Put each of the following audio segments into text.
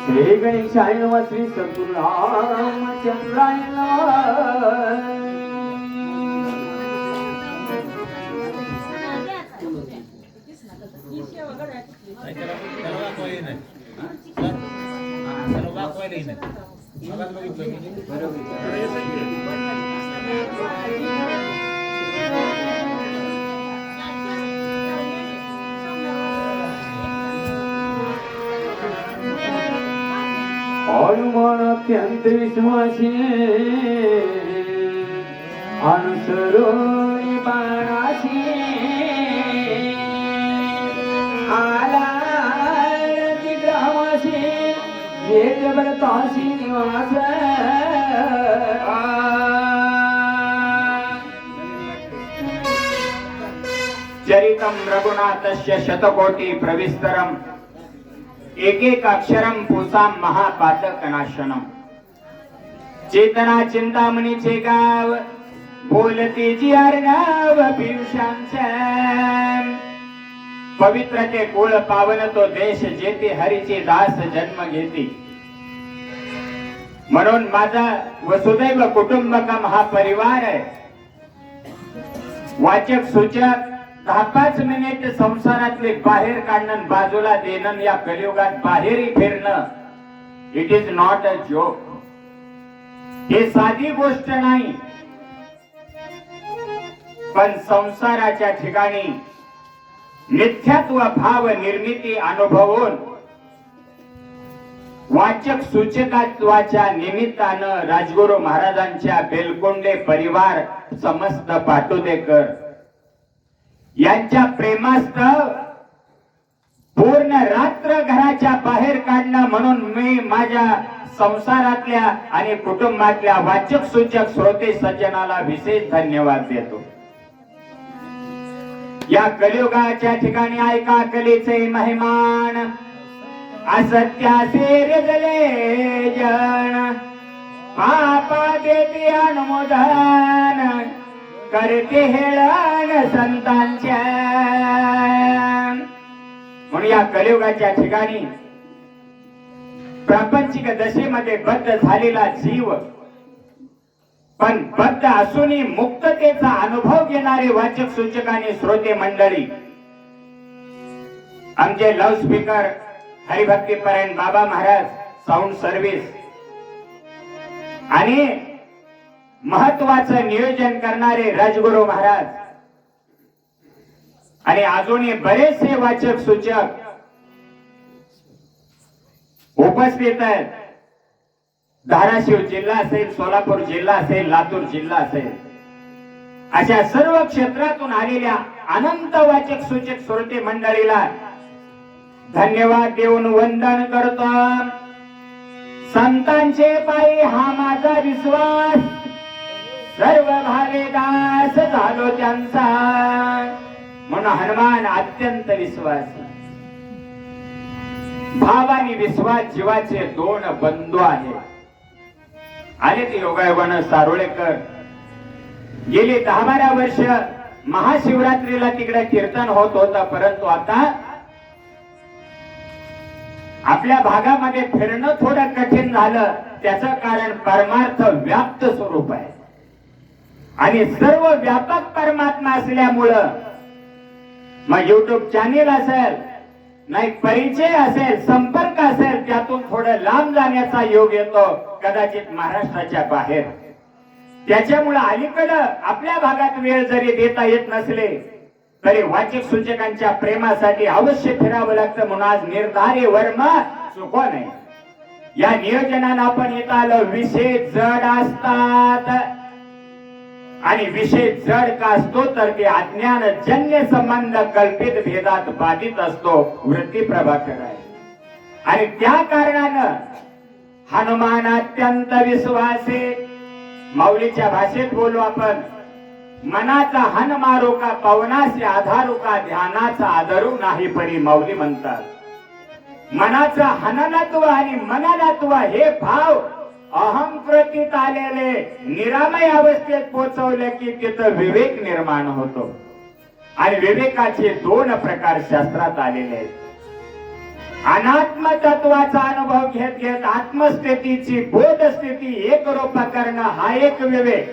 श्री गणेशाय नमः श्री सद्गुरुरामचंद्राय नमः। हनुमान अत्यंत विश्वासी अनुसरोनी बाणाशी आला ग्रामाशी येते बरताशी निवास चरितम रघुनाथस्य शतकोटी प्रविस्तरम एक एक अक्षरम पुसाम महापातकनाशनम। चेतना चिंतामणीचे गाव बोलते जी अर्णव पियुषांच्या पवित्र ते कुळ पावन तो देश जेथे हरीचे दास जन्म घेते। म्हणून माझा वसुदैव कुटुंबकम हा परिवार आहे। वाचक सूचक 10-5 मिनिट संसारातले बाहेर काढणं बाजूला देणं या कलियुगात बाहेरही फिरणं it is not a joke. हे साधी गोष्ट नाही, पण संसाराच्या ठिकाणी मिथ्यात्व भाव निर्मिती अनुभवून वाचक सूचकत्वाच्या निमित्तानं राजगुरु महाराजांच्या बेलकोंडे परिवार समस्त पाटोदेकर यांच्या प्रेमास्तव पूर्ण रात्र घराच्या बाहेर काढणं म्हणून मी माझ्या संसारातल्या आणि कुटुंबातल्या वाचक सूचक श्रोते सज्जनाला विशेष धन्यवाद देतो। या कलियुगाच्या ठिकाणी ऐका कलेचे महिमान असत्याचे रेजले जन पापा देते अनुमोदन करते हेळण संतांच्या। म्हणून या कलियुगाच्या ठिकाणी प्रापंचिक दशेमध्ये बद्ध झालेला जीव पण बद्ध असूनही मुक्ततेचा अनुभव घेणारे वाचक सूचक आणि श्रोते मंडळी आमचे loudspeaker हरिभक्तीपरायण Baba Maharaj sound service आणि महत्वाचं नियोजन करणारे राजगुरु महाराज आणि अजूनही बरेचसे वाचक सूचक उपस्थित आहेत। धाराशिव जिल्हा असेल, सोलापूर जिल्हा असेल, लातूर जिल्हा असेल, अशा सर्व क्षेत्रातून आलेल्या अनंत वाचक सूचक श्रोते मंडळीला धन्यवाद देऊन वंदन करतो। संतांचे पायी हा माझा विश्वास सर्व भावे दास झालो त्यांचा। म्हणून हनुमान अत्यंत विश्वासी। भाव आणि विश्वास जीवाचे दोन बंधू आहेत। आले ते योगायोगानं सारोळेकर गेली 10-12 वर्ष महाशिवरात्रीला तिकडे कीर्तन होत होतं, परंतु आता आपल्या भागामध्ये फिरणं थोडं कठीण झालं। त्याचं कारण परमार्थ व्याप्त स्वरूप आहे आणि सर्व व्यापक परमात्मा असल्यामुळं मग युट्यूब चॅनेल असेल, नाही परिचय असेल, संपर्क असेल, त्यातून थोडं लांब जाण्याचा योग येतो, कदाचित महाराष्ट्राच्या बाहेर। त्याच्यामुळे अलीकडं आपल्या भागात वेळ जरी देता येत नसले तरी वाचक सूचकांच्या प्रेमासाठी अवश्य फिरावं लागतं। म्हणून आज निर्धारी वर्म चुको नाही। या नियोजनानं आपण येत आलो। विषय जड असतात आणि विषय जड का असतो तर ते अज्ञान जन्य संबंध कल्पित भेदात बाधित असतो। वृत्ती प्रभाकर आहे आणि त्या कारणानं हनुमान अत्यंत विश्वासी। माऊलीच्या भाषेत बोलू आपण, मनाचा हन मारो का पवनासे आधारू का ध्यानाचा आदरू नाही परी माऊली म्हणतात। मनाचा हननत्व आणि मननत्व हे भाव अहम कृतीत आलेले निरामय अवस्थेत पोहोचवले की तिथं विवेक निर्माण होतो आणि विवेकाचे 2 प्रकार शास्त्रात आलेले आहेत। अनात्म तत्वाचा अनुभव घेत घेत आत्मस्थितीची बोध स्थिती एक रूप करणं हा एक विवेक,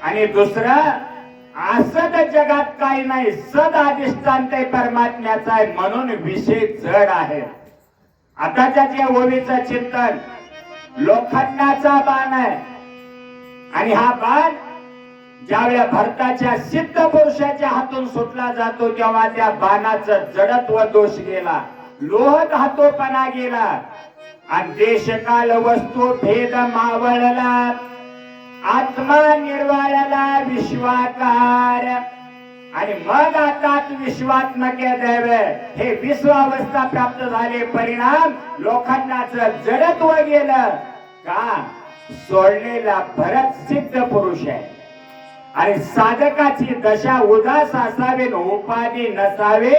आणि दुसरं असद जगात काही नाही, सद अधिष्ठान ते परमात्म्याचा आहे म्हणून विषय जड आहे. आताच्या जे ओवीचं चिंतन लोखंडाचा बाण आहे, आणि हा बाण ज्यावेळेला भरताच्या सिद्ध पुरुषाच्या हातून सुटला जातो तेव्हा त्या बाणाचं जडत्व दोष गेला, लोह धातूपणा गेला, आणि देशकाल वस्तू भेद मावळला, आत्मा निर्वाळला विश्वाकार, आणि मग आता विश्वात्मक दैव हे विश्वावस्था प्राप्त झाले. परिणाम लोखंडाचं जडत्व गेलं का? सोडलेला भरत सिद्ध पुरुष आहे, आणि साधकाची दशा उदास असावे, उपाधी नसावे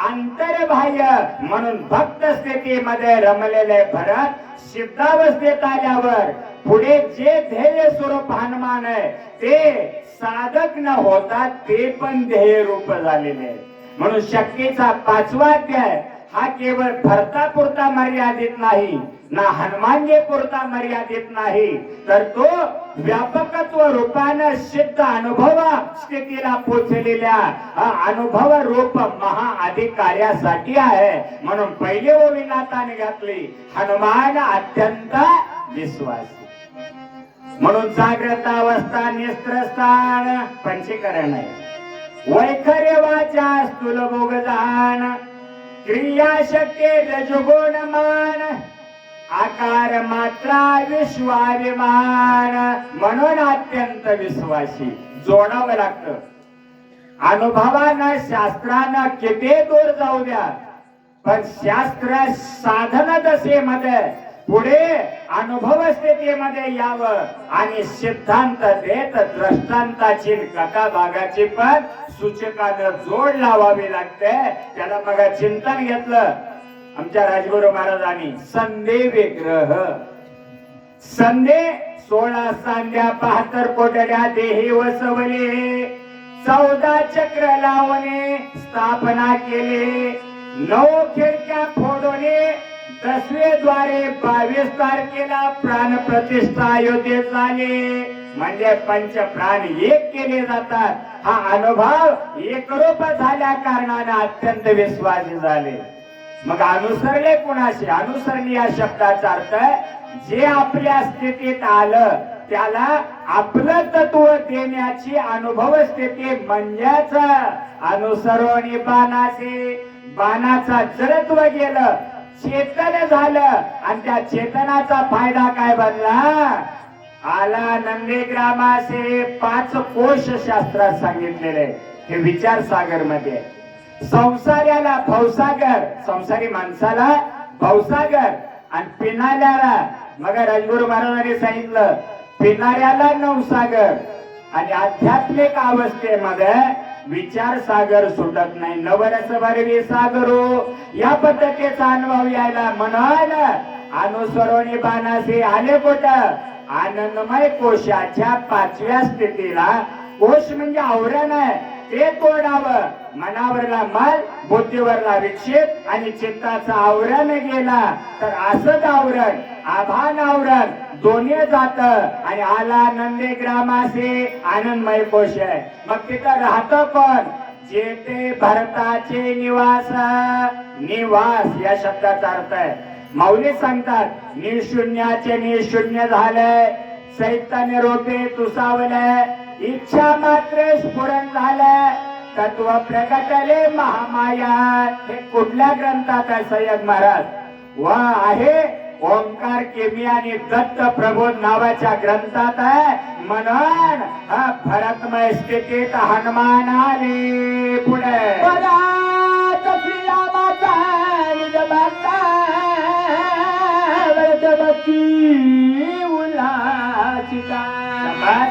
अंतर्बाह्य, म्हणून भक्त स्थितीमध्ये रमलेले भरत सिद्धावस्थेत आल्यावर पुढे जे ध्येय स्वरूप हनुमान आहे ते साधक न होता ते पण ध्येय रूप झालेले. म्हणून शक्तीचा 5वा अध्याय हा केवळ भरतापुरता मर्यादित नाही, ना हनुमानजी पुरता मर्यादित नाही, तर तो व्यापकत्व रूपानं सिद्ध अनुभव स्थितीला पोचलेल्या अनुभव रूप महाअधिकार्यासाठी आहे. म्हणून पहिले ओवी नाताने घातली, हनुमान अत्यंत विश्वासी. म्हणून जागृत अवस्था निस्त्रस्थान पंचीकरण आहे, वैखर्य वाचा स्थूल भोग जाण, क्रिया शक्ती रजगुण मान, आकार मात्रा विश्वाभिमान, म्हणून अत्यंत विश्वासी. जोडावं लागतं. अनुभवानं शास्त्रानं किती दूर जाऊ द्या, पण शास्त्र साधन दशेमध्ये पुढे अनुभव स्थितीमध्ये यावं, आणि सिद्धांत देत द्रष्टांताची कथा भागाची पण सूचकानं जोड लावावी लागते. त्याला मग चिंतन घेतलं आमच्या राजगुरु महाराजांनी. संधे विग्रह, संधे 16 सांध्या 72 कोटड्या देही वसवले, 14 चक्र लावणे स्थापना केली, 9 खिडक्या फोडवणे, 10वे द्वारे 22 तारखेला प्राण प्रतिष्ठा अयोध्येत झाली. म्हणजे पंच प्राण एक केले जातात. हा अनुभव एकरूप झाल्या कारणाने अत्यंत विश्वासी झाले. मग अनुसरले कुणाशी? अनुसरणे या शब्दाचा अर्थ जे आपल्या स्थितीत आलं त्याला आपलं तत्व देण्याची अनुभव स्थिती म्हणजेच अनुसरणी बाणाचे. बाणाचा जडत्व गेलं, चेतन झालं, आणि त्या चेतनाचा फायदा काय बनला? आला नंदीग्रामाचे 5 कोश शास्त्रात सांगितलेले. हे विचार सागर मध्ये संसार्याला भवसागर, संसारी माणसाला भवसागर, आणि पिनाऱ्याला मग राजगुरु महाराजांनी सांगितलं पिनाऱ्याला नवसागर, आणि आध्यात्मिक अवस्थेमध्ये विचार सागर सुटत नाही. नवरस भरवी सागरो या पद्धतीचा अनुभव यायला म्हणून अनुसरणी बाणासे आले कुठं? आनंदमय कोशाच्या 5व्या स्थितीला. कोश म्हणजे आवरण आहे, ते तोडावं. मनावरला मल, बुद्धीवरला विक्षेप, आणि चित्ताचं आवरण गेला तर असद आवरण, आभान आवरण दोन्ही जात, आणि आला नंदीग्रामासे आनंदमय कोश आहे. मग तिथं राहतं कोण? जेते भरताचे निवास. निवास या शब्दाचा अर्थ आहे, माऊली सांगतात निशून्याचे निशून्य झालंय, चैतन्य रूपे तुसावलंय, इच्छा मात्र स्फुरण झालंय, तत्व प्रगटले महामाया. हे कुठल्या ग्रंथात आहे सय्यद महाराज? वा आहे ओंकार केमी आणि दत्त प्रबोध नावाच्या ग्रंथात आहे. म्हणून हा भरतमय स्थितीत हनुमान आले पुढे.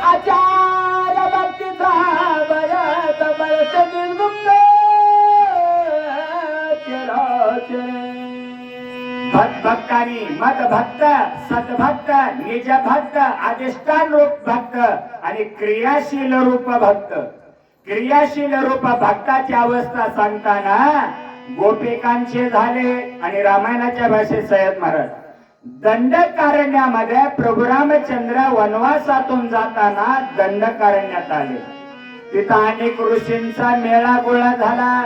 आचार भक्तीचा बरत बरत निर्गुप्त भक्तानी मद भक्त, सद्भक्त, निज भक्त, अधिष्ठान रूप भक्त, आणि क्रियाशील रूप भक्त. क्रियाशील रूप भक्ताची अवस्था सांगताना गोपिकांचे झाले आणि रामायणाच्या भाषेत सय्यद महाराज दंडकारण्यामध्ये प्रभू रामचंद्र वनवासातून जाताना दंडकारण्यात आले. तिथं अनेक ऋषींचा मेळा गोळा झाला.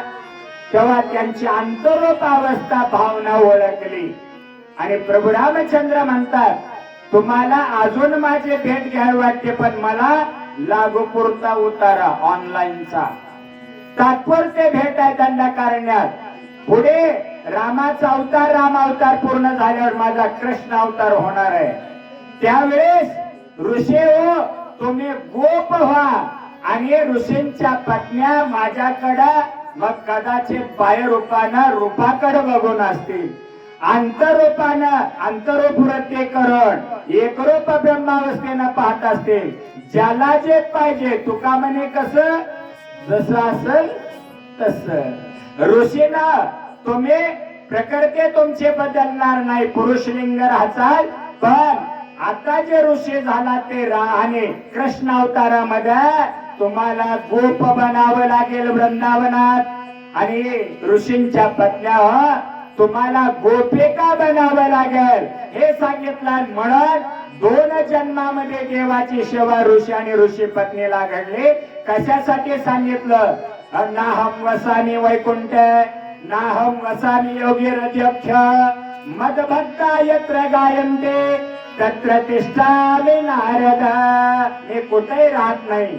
तेव्हा त्यांची अंतरोप अवस्था भावना ओळखली आणि प्रभू रामचंद्र म्हणतात, तुम्हाला अजून माझे भेट घ्यावी वाटते, पण मला लागू पुरता उतारा ऑनलाईनचा तात्पुरते भेट आहे दंडकारण्यात. पुढे रामाचा अवतार, राम अवतार पूर्ण झाल्यावर माझा कृष्ण अवतार होणार आहे. त्यावेळेस ऋषी हो, तुम्ही गोप व्हा आणि ऋषींच्या पत्न्या माझ्याकडं मग कदाचित बाह्यरूपानं रूपाकडे बघून असतील, अंतरूपानं अंतरूप वृत्तीकरण एकरूप ब्रह्मावस्थेनं पाहत असतील. ज्याला जे पाहिजे तुका म्हणे कसं जसं असेल तसं. ऋषीना तुम्ही प्रकृती तुमचे बदलणार नाही, पुरुष लिंग राहचाल, पण आता जे ऋषी झाला ते आणि कृष्ण अवतारामध्ये तुम्हाला गोप बनावं लागेल वृंदावनात आणि ऋषींच्या पत्न्या तुम्हाला गोपिका बनावं लागेल हे सांगितलं. म्हणून 2 जन्मामध्ये देवाची सेवा ऋषी आणि ऋषी पत्नीला घडली. कशासाठी सांगितलं? नाहम वसामी वैकुंठ नाहम वसामी योगी रध्यक्ष मदभक्ता यत्र गायन्ते तत्र तिष्ठामि नारद. मी कुठेही राहत नाही,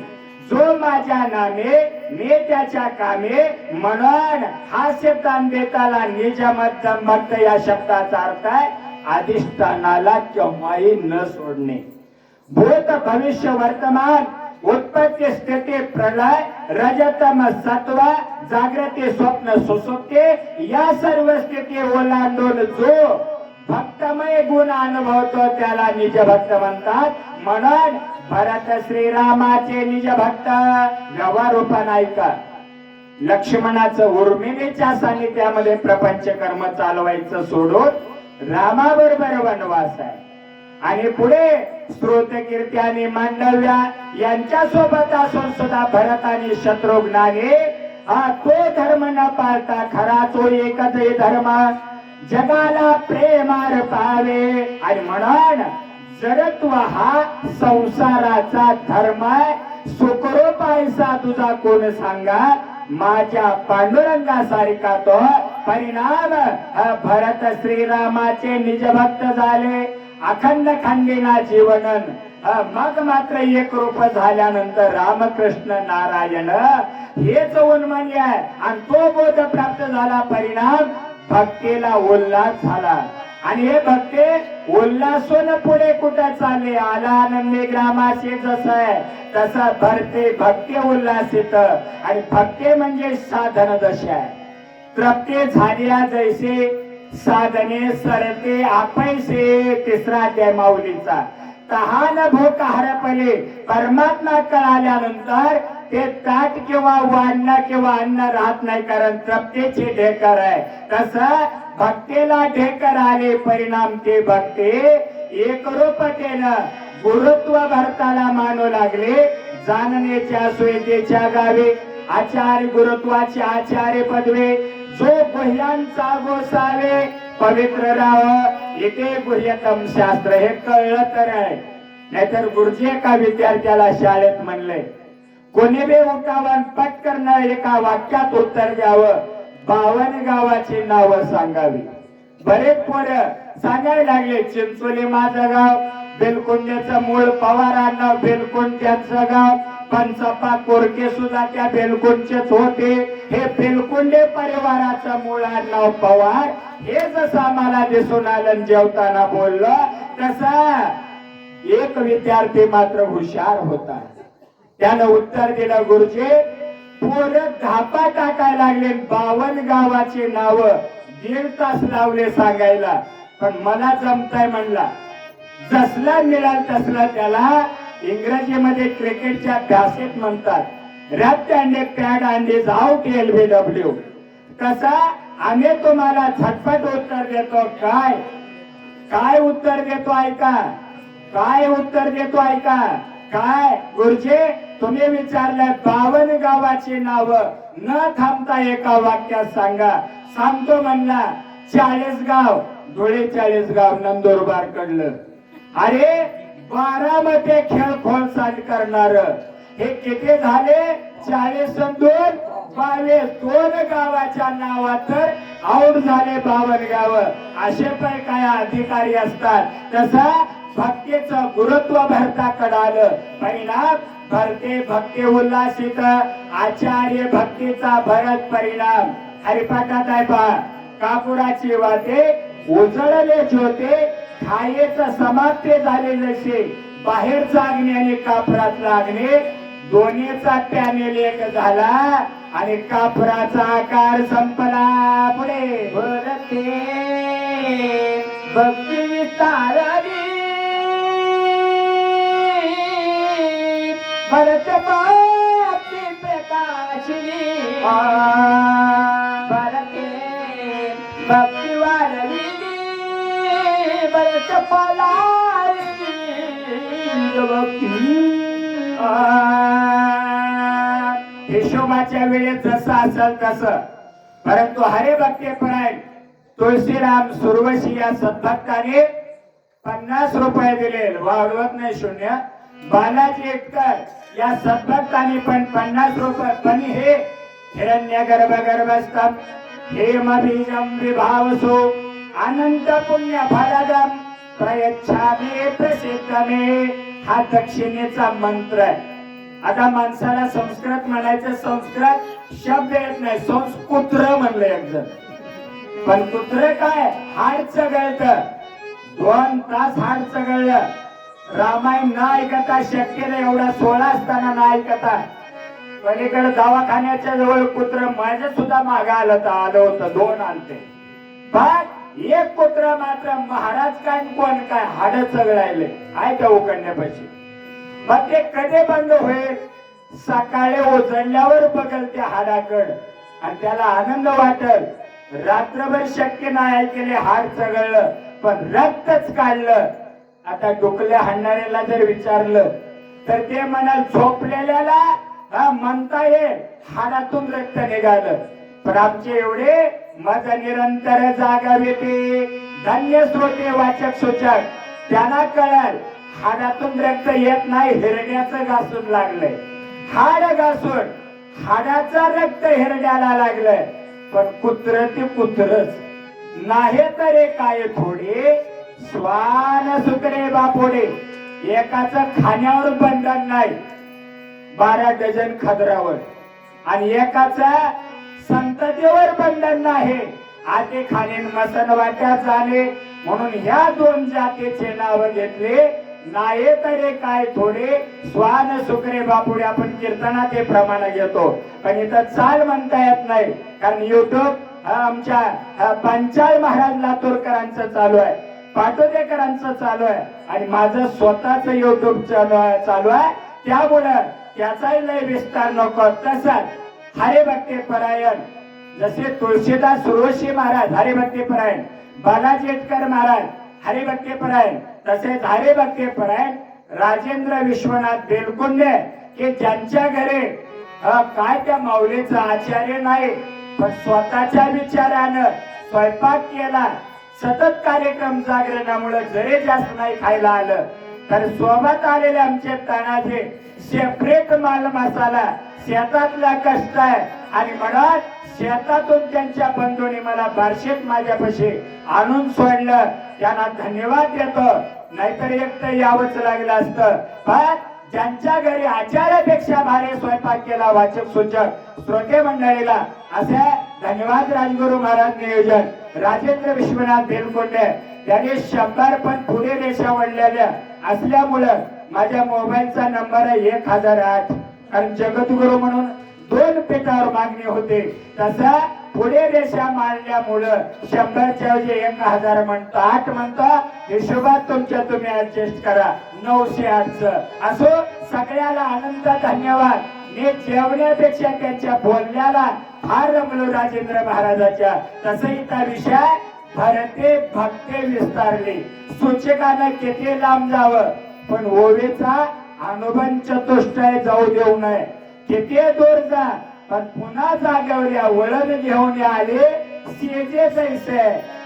जो माझ्या नामे मी त्याच्या कामे. म्हणून हा शब्दान देताला निज मध्यम भक्त या शब्दाचा अर्थ आहे अधिष्ठानाला केव्हाही न सोडणे. भूत भविष्य वर्तमान उत्पत्ती स्थिती प्रलय रजतम सत्व जागृती स्वप्न सुसुप्ती या सर्व स्थिती ओलांडून जो भक्तमय गुण अनुभवतो त्याला निज भक्त म्हणतात. म्हणून भरत श्रीरामाचे निज भक्त व्यवहारूपान ऐका. लक्ष्मणाचं उर्मिलेच्या सानिध्यामध्ये प्रपंच कर्म चालवायचं सोडून रामाबरोबर वनवास आहे. आणि पुढे स्त्रोत कीर्ती आणि मांडव्या यांच्या सोबत असून सुद्धा भरत आणि शत्रुघ्नाने तो धर्म न पाळता खरा तो एकच धर्म जगाला प्रेमार पावे. आणि म्हणून जरत्व हा संसाराचा धर्म आहे. सुखरूप ऐसा तुझा कोण सांगा, माझ्या पांडुरंगासारखा तो परिणाम. भरत श्रीरामाचे निजभक्त झाले, अखंड खंडीना जीवनन. मग मात्र एक रूप झाल्यानंतर रामकृष्ण नारायण हेच उन्मनी आहे. आणि तो बोध प्राप्त झाला, परिणाम भक्तीला उल्हास झाला. आणि हे भक्ती उल्हासून पुढे कुठे चालले? आला आनंदी ग्रामाशी जसं आहे तसं भरते भक्ती उल्हासित. आणि भक्ती म्हणजे साधन दशा आहे. तृप्ती झाल्या जैसे साधने सरते आपैसे. तिसरा अध्याय माऊलीचा. तहान भूक हरपले. परमात्मा कळाल्यानंतर ते ताट किंवा वाढणं किंवा अन्न राहत नाही, कारण तृप्तीची ढेकर आहे. तसं भक्तीला ढेकर आले, परिणाम ते भक्ती एकरूपतेनं गुरुत्व भरताला मानू लागले. जाणण्याच्या सुयतेच्या गावी आचार्य गुरुत्वाचे आचार्य पदवे. जो गुह्यांचा गोसावे पवित्र राहावं इथे गुह्यतम शास्त्र. हे कळलं तर आहे, नाहीतर गुरुजी एका विद्यार्थ्याला शाळेत म्हणले कोणी बी उठावं पटकन एका वाक्यात उत्तर द्यावं, 52 गावाची नावं सांगावी. बरेच पोरं सांगायला लागले चिंचोली माझं गाव, बेलकुंड्याचं मूळ पवारांना बेलकुंड त्यांचं गाव, पंचप्पा कोरके सुद्धा त्या बेलकुंडचेच होते. हे बेलकुंडे परिवाराचं मूळ नाव पवार. हे जसं आम्हाला दिसून आलं जेवताना बोललो तसं एक विद्यार्थी मात्र हुशार होता. त्यानं उत्तर दिलं गुरुजी पोरं धापा टाकायला लागले, 52 गावाची नावं 1.5 तास लावले सांगायला, पण मला जमताय म्हणला. जसला मिळाल तसला त्याला इंग्रजीमध्ये क्रिकेटच्या भाषेत म्हणतात rapped and pad and is out LBW. कसा आम्ही तुम्हाला झटपट उत्तर देतो. काय उत्तर देतो ऐका, काय उत्तर देतो ऐका. काय गुरुजी तुम्ही विचारलं 52 गावाची नाव न थांबता एका वाक्यात सांगा. सांगतो म्हणला 40 गाव, धुळे 40 गाव, नंदुरबार कडलं. अरे 12 मध्ये खेळ खोलसाट करणार हे किती झाले? 40 आणि 2 22. 2 गावाच्या नावात तर आऊट झाले 52 गाव. असे पण काय अधिकारी असतात. तसा भक्तीचं गुरुत्व भरता कडालं. परिणाम भरते भक्ती उल्हासित आचार्य भक्तीचा भरत परिणाम. हरिपाठात आहे पहा, कापुराची वाटे उजळले ज्योते, छायेच समाप्ती झाले जसे, बाहेरचा अग्नी आणि कापरातला अग्नी दोन्हीचा पॅनेल एक झाला आणि कापराचा आकार संपला. पुढे भरते भक्ती विस्तारली, भरत भक्ती प्रकाशली, भरते भक्ती वाढली, भरत फलाली भक्ती. हिशोबाच्या वेळेत जसं असेल तसं, परंतु हरिभक्तीपरायण तुळशीराम सुरवशी या सद्भक्ताने 50 रुपये दिले, वाढवत नाही शून्य. बालाजी एककर या सद्भक्ताने पण 50 रुपये. पण हे हिरण्य गर्भ गर्भस्थम हेमबीजम विभावसो अनंत पुण्य फलदम प्रयच्छामी प्रसिद्धमे. हा दक्षिणेचा मंत्र आहे. आता माणसाला संस्कृत म्हणायचं, संस्कृत शब्द येत नाही, संस्कुत्र म्हणलं एक जण. पण कुत्र काय? हाड चगळत. 2 तास हाड चगळलं. रामायण न ऐकता शक्य नाही, एवढा 16 असताना न ऐकता. पलीकडे दवाखान्याच्या जवळ कुत्र माझ्या सुद्धा मागे आलं होतं. 2 आणते. पण एक कुत्र मात्र महाराज काय कोण काय हाड चगळायले आहे त्या उकडण्यापाशी. मग ते कधी बंद होईल? सकाळी उजळल्यावर बघल त्या हाडाकड आणि त्याला आनंद वाटल. रात्रभर शक्य नाही केले, हाड चगळलं पण रक्तच काढलं. आता डुकल्या हाणणाऱ्याला जर विचारलं तर ते म्हणाल झोपलेल्याला म्हणता येईल हाडातून रक्त निघालं. पण आमचे एवढे मज निरंतर जागावे ते धन्य श्रोते वाचक सूचक त्यांना कळल हाडातून रक्त येत नाही, हिरड्याचं घासून लागलंय. हाड घासून हाडाचा रक्त हिरड्याला लागलंय. पण कुत्र ते कुत्रच नाही तरे काय थोडे स्वान सुकरे बापोडे. एकाच खाण्यावर बंधन नाही, 12 डझन खदरावर. आणि एकाचा संततेवर बंधन नाही, आते खाणे मसन वाट्यात जाणे. म्हणून ह्या 2 जातीचे नाव घेतले. नाही तरे काय थोडे स्वान सुकरे बापुडे. आपण कीर्तनात हे प्रमाण घेतो, पण इथं चाल म्हणता येत नाही. कारण युट्यूब आमच्या पंचाळ महाराज लातूरकरांचं चालू आहे, पाटोदेकरांचं चालू आहे आणि माझं स्वतःच युट्यूब चालू आहे. त्यामुळं त्याचाही लय विस्तार नको. तसंच हरिभक्ती परायण जसे तुळशीदास सुरवशी महाराज हरिभक्ती परायण, बालाजी एककर महाराज हरिभक्ती परायण, तसेच हरिभक्ती परायण राजेंद्र विश्वनाथ बेलकुंडे की ज्यांच्या घरी काय त्या माऊलीचा आचार्य नाही पण स्वतःच्या विचारानं स्वयंपाक केला. सतत कार्यक्रम जागरणामुळे जरी जास्त नाही खायला आलं तर सोबत आलेले आमचे तानाचे सेपरेट माल मसाला शेतातला कष्ट आहे. आणि म्हणत शेतातून त्यांच्या बंधूंनी मला बार्शीत माझ्यापाशी आणून सोडलं, त्यांना धन्यवाद देतो. नाहीतर एकटं यावंच लागलं असतं. पण ज्यांच्या घरी आचार्यापेक्षा भारी स्वयंपाक केला वाचक सूचक श्रोते मंडळीला असे धन्यवाद. राजगुरु महाराज नियोजन राजेंद्र विश्वनाथ बेलकोंडे त्यांनी 100 पण पुढे रेषा वळलेल्या असल्यामुळं माझ्या मोबाईलचा नंबर आहे 1008. कारण जगद्गुरु म्हणून 2 पेटावर मागणी होते, तसा पुढे रेषा मारल्यामुळं 100च्या ऐवजी 1000 म्हणतो, 8 म्हणतो. हिशोबात तुमच्या तुम्ही ऍडजस्ट करा. 908 असो. सगळ्याला आनंद धन्यवाद. मी जेवण्यापेक्षा त्यांच्या बोलण्याला फार रमलो राजेंद्र महाराजाच्या. तसही त्या विषय भरते भक्ते विस्तारले. सूचकानं किती लांब जावं पण ओवेचा हनुमान चतुष्टय जाऊ देऊ नये. किती दूर जा पण पुन्हा जागेवर या. वळण घेऊन आले शेजे तैसे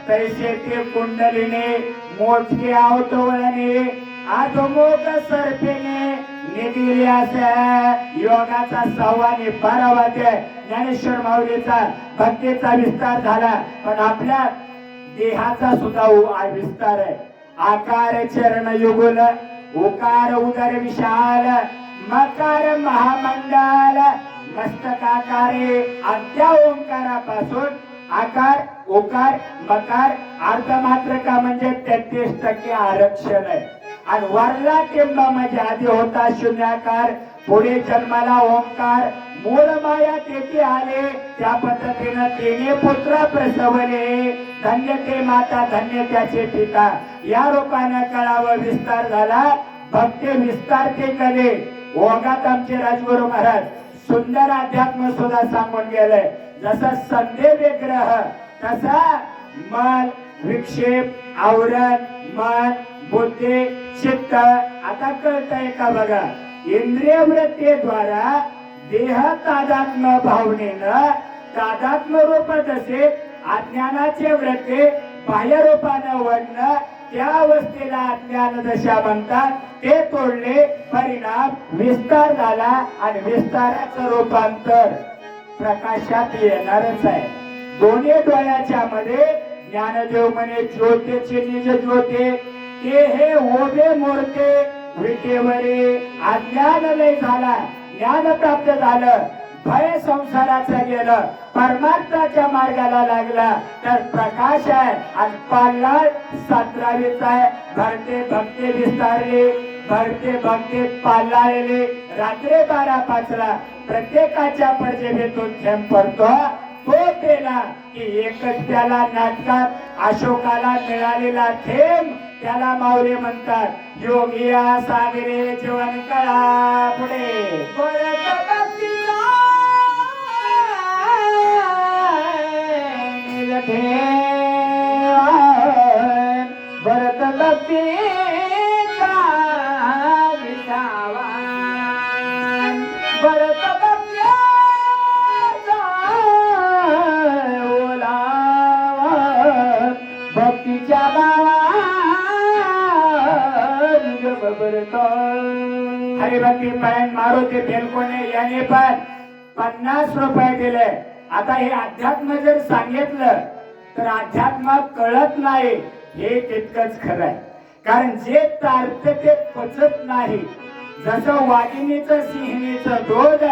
तैसे ते कुंडलीने मोठे आवत वळणे आधोमुख सर्पेने निदिल्यास. योगाचा 6वा आणि 12वा अध्याय ज्ञानेश्वर माऊलीचा भक्तीचा विस्तार झाला. पण आपल्या देहाचा सुद्धा विस्तार आहे. आकार चरण युगल उकार उदर विशाल मकार महामंडल मस्तकाकारे अद्या ओंकारापासून आकार ओकार मकार अर्धमात्रका म्हणजे 33% आरक्षण आहे. आणि वरला टिंबा म्हणजे आधी होता शून्याकार पुढे जन्माला ओंकार मूळ माया तेथे आले. त्या पद्धतीनं तिने पुत्र प्रसवले. धन्य ते माता धन्य त्याचे पिता. या रूपानं कळावं विस्तार झाला. भक्ती विस्तार ते कले. ओघात आमचे राजगुरु महाराज सुंदर अध्यात्म सुद्धा सांगून गेले. जसा संदेह विग्रह तसा मन विक्षेप आवरण मन बुद्धी चित्त. आता कळतंय का बघा. इंद्रिय वृत्तीद्वारा देह तादात्म्य भावनेनं तादात्म्य रूप जसे अज्ञानाचे वृत्ती बाह्य रूपानं वडणं त्या अवस्थेला अज्ञान दशा म्हणतात. ते तोडले परिणाम विस्तार झाला आणि विस्ताराचं रूपांतर प्रकाशात येणारच आहे. दोन्ही डोळ्याच्या मध्ये ज्ञानदेव म्हणे ज्योतीचे निज ज्योते ते हे ओबे मोरते विटेवरे. अज्ञान लय झाला ज्ञान प्राप्त झालं. भय संसाराचं गेलं परमार्थाच्या मार्गाला लागला तर प्रकाश आहे. आणि पाल्लाळ 17वीचा आहे. भरते भक्ती विस्तारले भरते भक्ती पाल्लाळले. रात्री 12-5 प्रत्येकाच्या पडजेबेतून थेंब पडतो. तो पेला की एकच त्याला नाटकात अशोकाला मिळालेला थेंब त्याला माऊली म्हणतात योगिया सागरे जीवन कळा पुढे. भरत भक्तीचा विसावा भरत भक्तीचा ओलावा भक्तीच्या हरिभक्ती परायण मारुती बेलकोणे याने पण 50 रुपये दिले. आता हे अध्यात्म जर सांगितलं तर अध्यात्म कळत नाही हे तितकंच खरं आहे. कारण जे तारत ते पचत नाही. जसं वाघिणीचं सिंहिणीचं दूध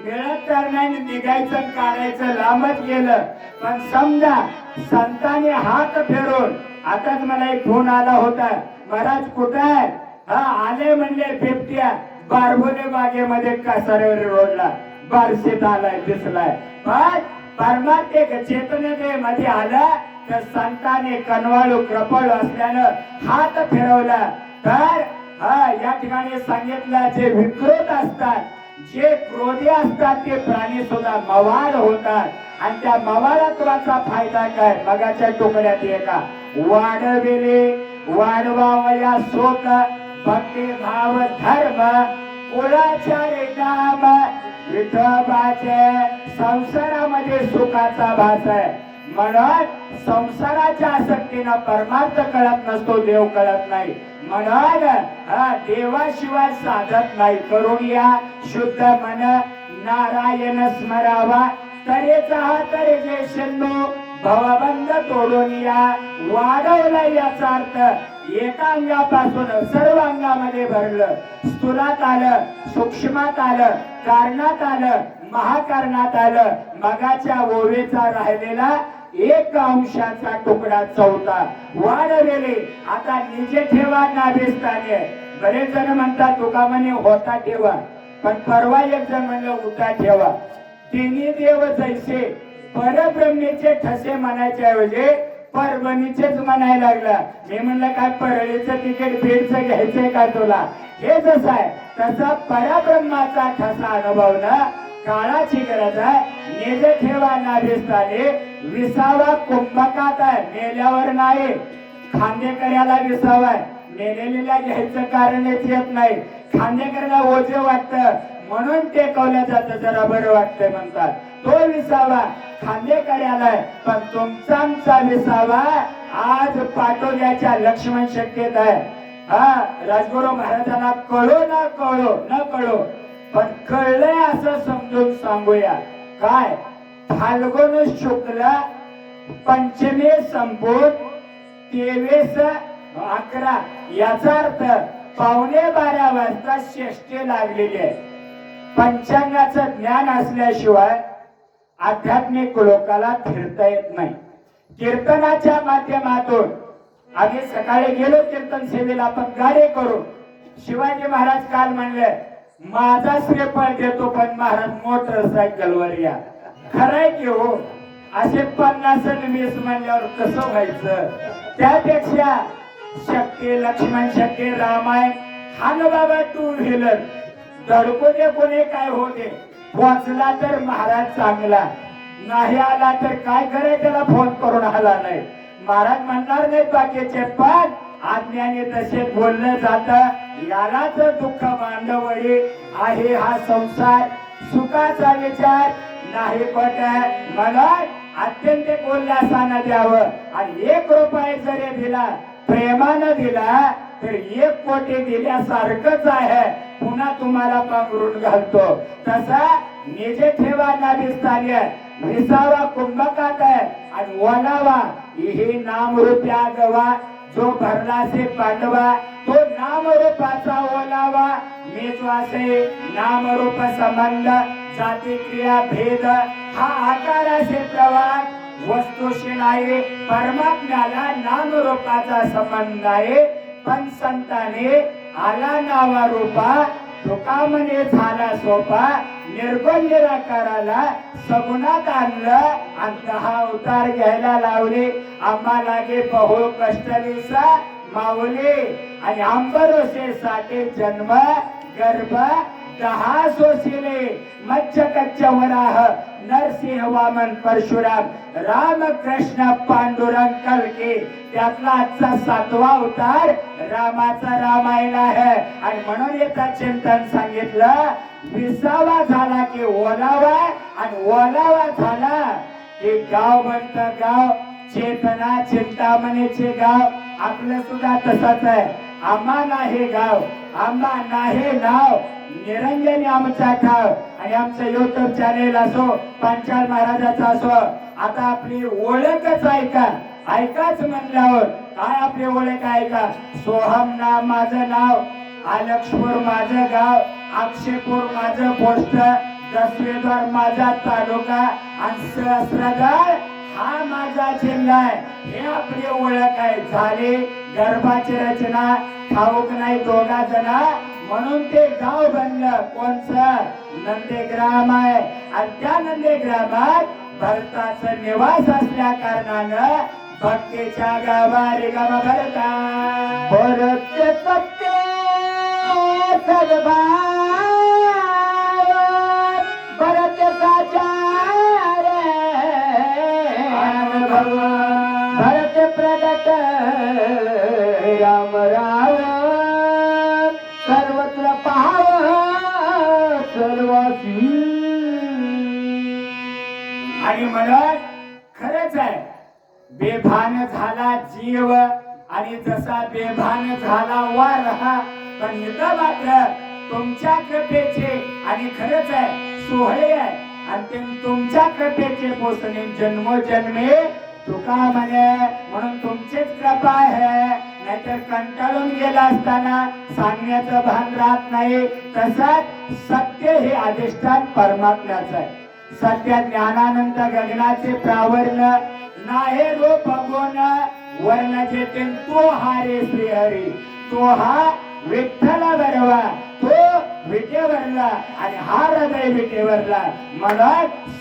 मिळत तर नाही निघायचं काढायचं लांबच गेलं. पण समजा संतांनी हात फिरून आताच मला एक फोन आला होता महाराज कुठे आहे. हा आले म्हणले बिबट्या बारबोले बागेमध्ये कासारेवर रोडला बारशेत आलाय दिसलाय. पण परमात्मे चेतने मध्ये आला तर संतांनी कनवाळू कृपाळू असल्यानं हात फिरवला. तर या ठिकाणी सांगितलं जे विकृत असतात जे क्रोधी असतात ते प्राणी सुद्धा मवाळ होतात. आणि त्या मवाळत्वाचा फायदा काय मगाच्या टोकड्यात एका वाढविले वाढवावया शोक भक्ती भाव धर्म कुळाचार्य नाम विठोबाचे संसारामध्ये सुखाचा भास आहे. म्हणून संसाराच्या आसक्तीनं परमार्थ कळत नसतो देव कळत नाही. म्हणून देवाशिवाय साधत नाही. करून या शुद्ध मन नारायण स्मरावा तरेचा हा तरे जे शंभू भवबंध तोडून या वाढवला. याचा अर्थ एका अंगापासून सर्व अंगामध्ये भरलं. स्थूलात आलं सूक्ष्मात आलं कारणात आलं महाकारणात आलं. मगाच्या ओवेचा राहिलेला 1 अंशाचा तुकडा 4था वाढवलेले. आता निजे ठेवा नाभिस्थाने. बरेच जण म्हणतात तुका म्हणे होता ठेवा पण परवा एक जण म्हणलं उठा ठेवा. तिन्ही देव जैसे परब्रह्मेचे ठसे म्हणायचे ऐवजी परभणीचेच म्हणायला लागला. मी म्हणलं काय परळीचं तिकीट बीडचं घ्यायचंय का तुला. हे जसं आहे तसा परब्रह्माचा ठसा अनुभवणं काळाची गरज आहे. निज ठेवा नाभिस्थाने विसावा कुंभकात आहे मेल्यावर नाही. खांदेकऱ्याला विसावा आहे मेलेलीला घ्यायचं कारणच येत नाही. खांदेकरला ओझे वाटतं म्हणून टेकवलं जातं, जरा बरं वाटतंय म्हणतात. तो विसावा खांदेकर आलाय, पण तुमचा आमचा विसावा आज पाटोद्याच्या लक्ष्मण शक्यत आहे. हा, राजगुरू महाराजांना कळो ना कळो न कळो, पण कळलंय असं समजून सांगूया. काय? फाल्गुन शुक्ल पंचमी संपून 23/11 याचा अर्थ 11:15 वाजता षष्ठी लागलेली आहे. पंचांगाचं ज्ञान असल्याशिवाय आध्यात्मिक लोकाला फिरता येत नाही. कीर्तनाच्या माध्यमातून आम्ही सकाळी गेलो कीर्तन सेवेला, आपण गाडी करू. शिवाजी महाराज काल म्हणले माझा श्रीफळ देतो, पण महाराज मोटरसायकलवर या. खरंय की हो? असे 50 आणि 20 म्हणल्यावर कसं व्हायचं? त्यापेक्षा शक्ती, लक्ष्मण शक्ती, रामायण हा न बाबा 2 व्हीलर धडको दे, कोणी काय होते. पोचला तर महाराज चांगला, नाही आला तर काय करायचं? त्याला फोन करून आला नाही. महाराज म्हणणार नाही बाकीचे, पण आज्ञाने तसे बोललं जात. यालाच दुःख मांडवळी आहे हा संसार, सुखाचा विचार नाही पट. मला अत्यंत उल्हासानं द्यावं, आणि 1 रुपया जरी दिला, प्रेमानं दिला, तर 1 कोटी दिल्यासारखंच आहे. पुन्हा तुम्हाला पांघरून घालतो. तसा निजे ठेवा नाभिस्थानी विसावा कुंभकात आहे, आणि ओलावा ही नामरूप्या गवा. जो भरलासे पांडवा तो नामरूपाचा ओलावा. मेचवासे नामरूप संबंध, जाती क्रिया भेद हा आकाराचे प्रवाह वस्तूशी नाही. परमात्म्याला नामरूपाचा संबंध आहे, पण संताने आला नावा रूपा, तुका म्हणे झाला सोपा. निर्गुण निराकाराला सगुणात आणलं, आणि 10 अवतार घ्यायला लावले. आम्हा लागे बहु कष्टलीसा माऊली, आणि अंबरोसे साठी जन्म गर्भ 10 सोसिले. मच्छ कच्च वराह नरसिंह वामन परशुराम राम कृष्ण पांडुरंग कलकी. त्यातला आजचा 7वा अवतार रामाचा रामायण आहे. आणि म्हणून याचा चिंतन सांगितलं, विसावा झाला की ओलावा, आणि ओलावा झाला की गाव बनतं गाव. चेतना चिंतामणीचे गाव आपलं सुद्धा तसंच आहे. आम्हा नाही गाव, आम्हा नाही नाव, निरंजनी आमचा ठाव. आणि आमचं युट्यूब चॅनेल असो, पांचाल महाराजाचा असो, आता आपली ओळखच ऐका. ऐकाच म्हणल्यावर काय आपली ओळख ऐका. सोहम नाम माझं नाव, आलक्षपूर माझं गाव, अक्षयपूर माझं पोस्ट, दसवेद्वार माझा तालुका, आणि सहस्रगड हा माझा जिल्हा आहे. हे आपली ओळख आहे. झाली गर्भाची रचना ठाऊक नाही 2 जना, म्हणून ते गाव बनलं. कोणचं? नंदेग्राम आहे. आणि त्या नंदेग्रामात भरताचं निवास असल्या कारणानं भक्तीच्या गावारी गाव भरता. भरत सत्य सद्भाव भरत साचार भरत प्रगट राम राव सर्वत्र पाहाव सर्वासी. आणि म्हणत खरंच आहे, बेभान झाला जीव, आणि जसा बेभान झाला वार हा. पण इथं मात्र तुमच्या कृपेचे, आणि खरंच आहे सोहळे आहे, आणि ते तुमच्या कृपेचे पोचणे जन्मोजन्मे तुका म्हणे. म्हणून तुमचीच कृपा आहे, नाहीतर कंटाळून गेला असताना सांगण्याचं भान राहत नाही. तसंच सत्य हे अधिष्ठान परमात्म्याचं आहे. सत्य ज्ञानानंद गगनाचे प्रावर्ण नाहे रूप गुण वर्ण जेते तो हा रे श्रीहरी. तो हा विठ्ठल बरवा, तो विटेवरला, आणि हा हृदय विटेवरला. मला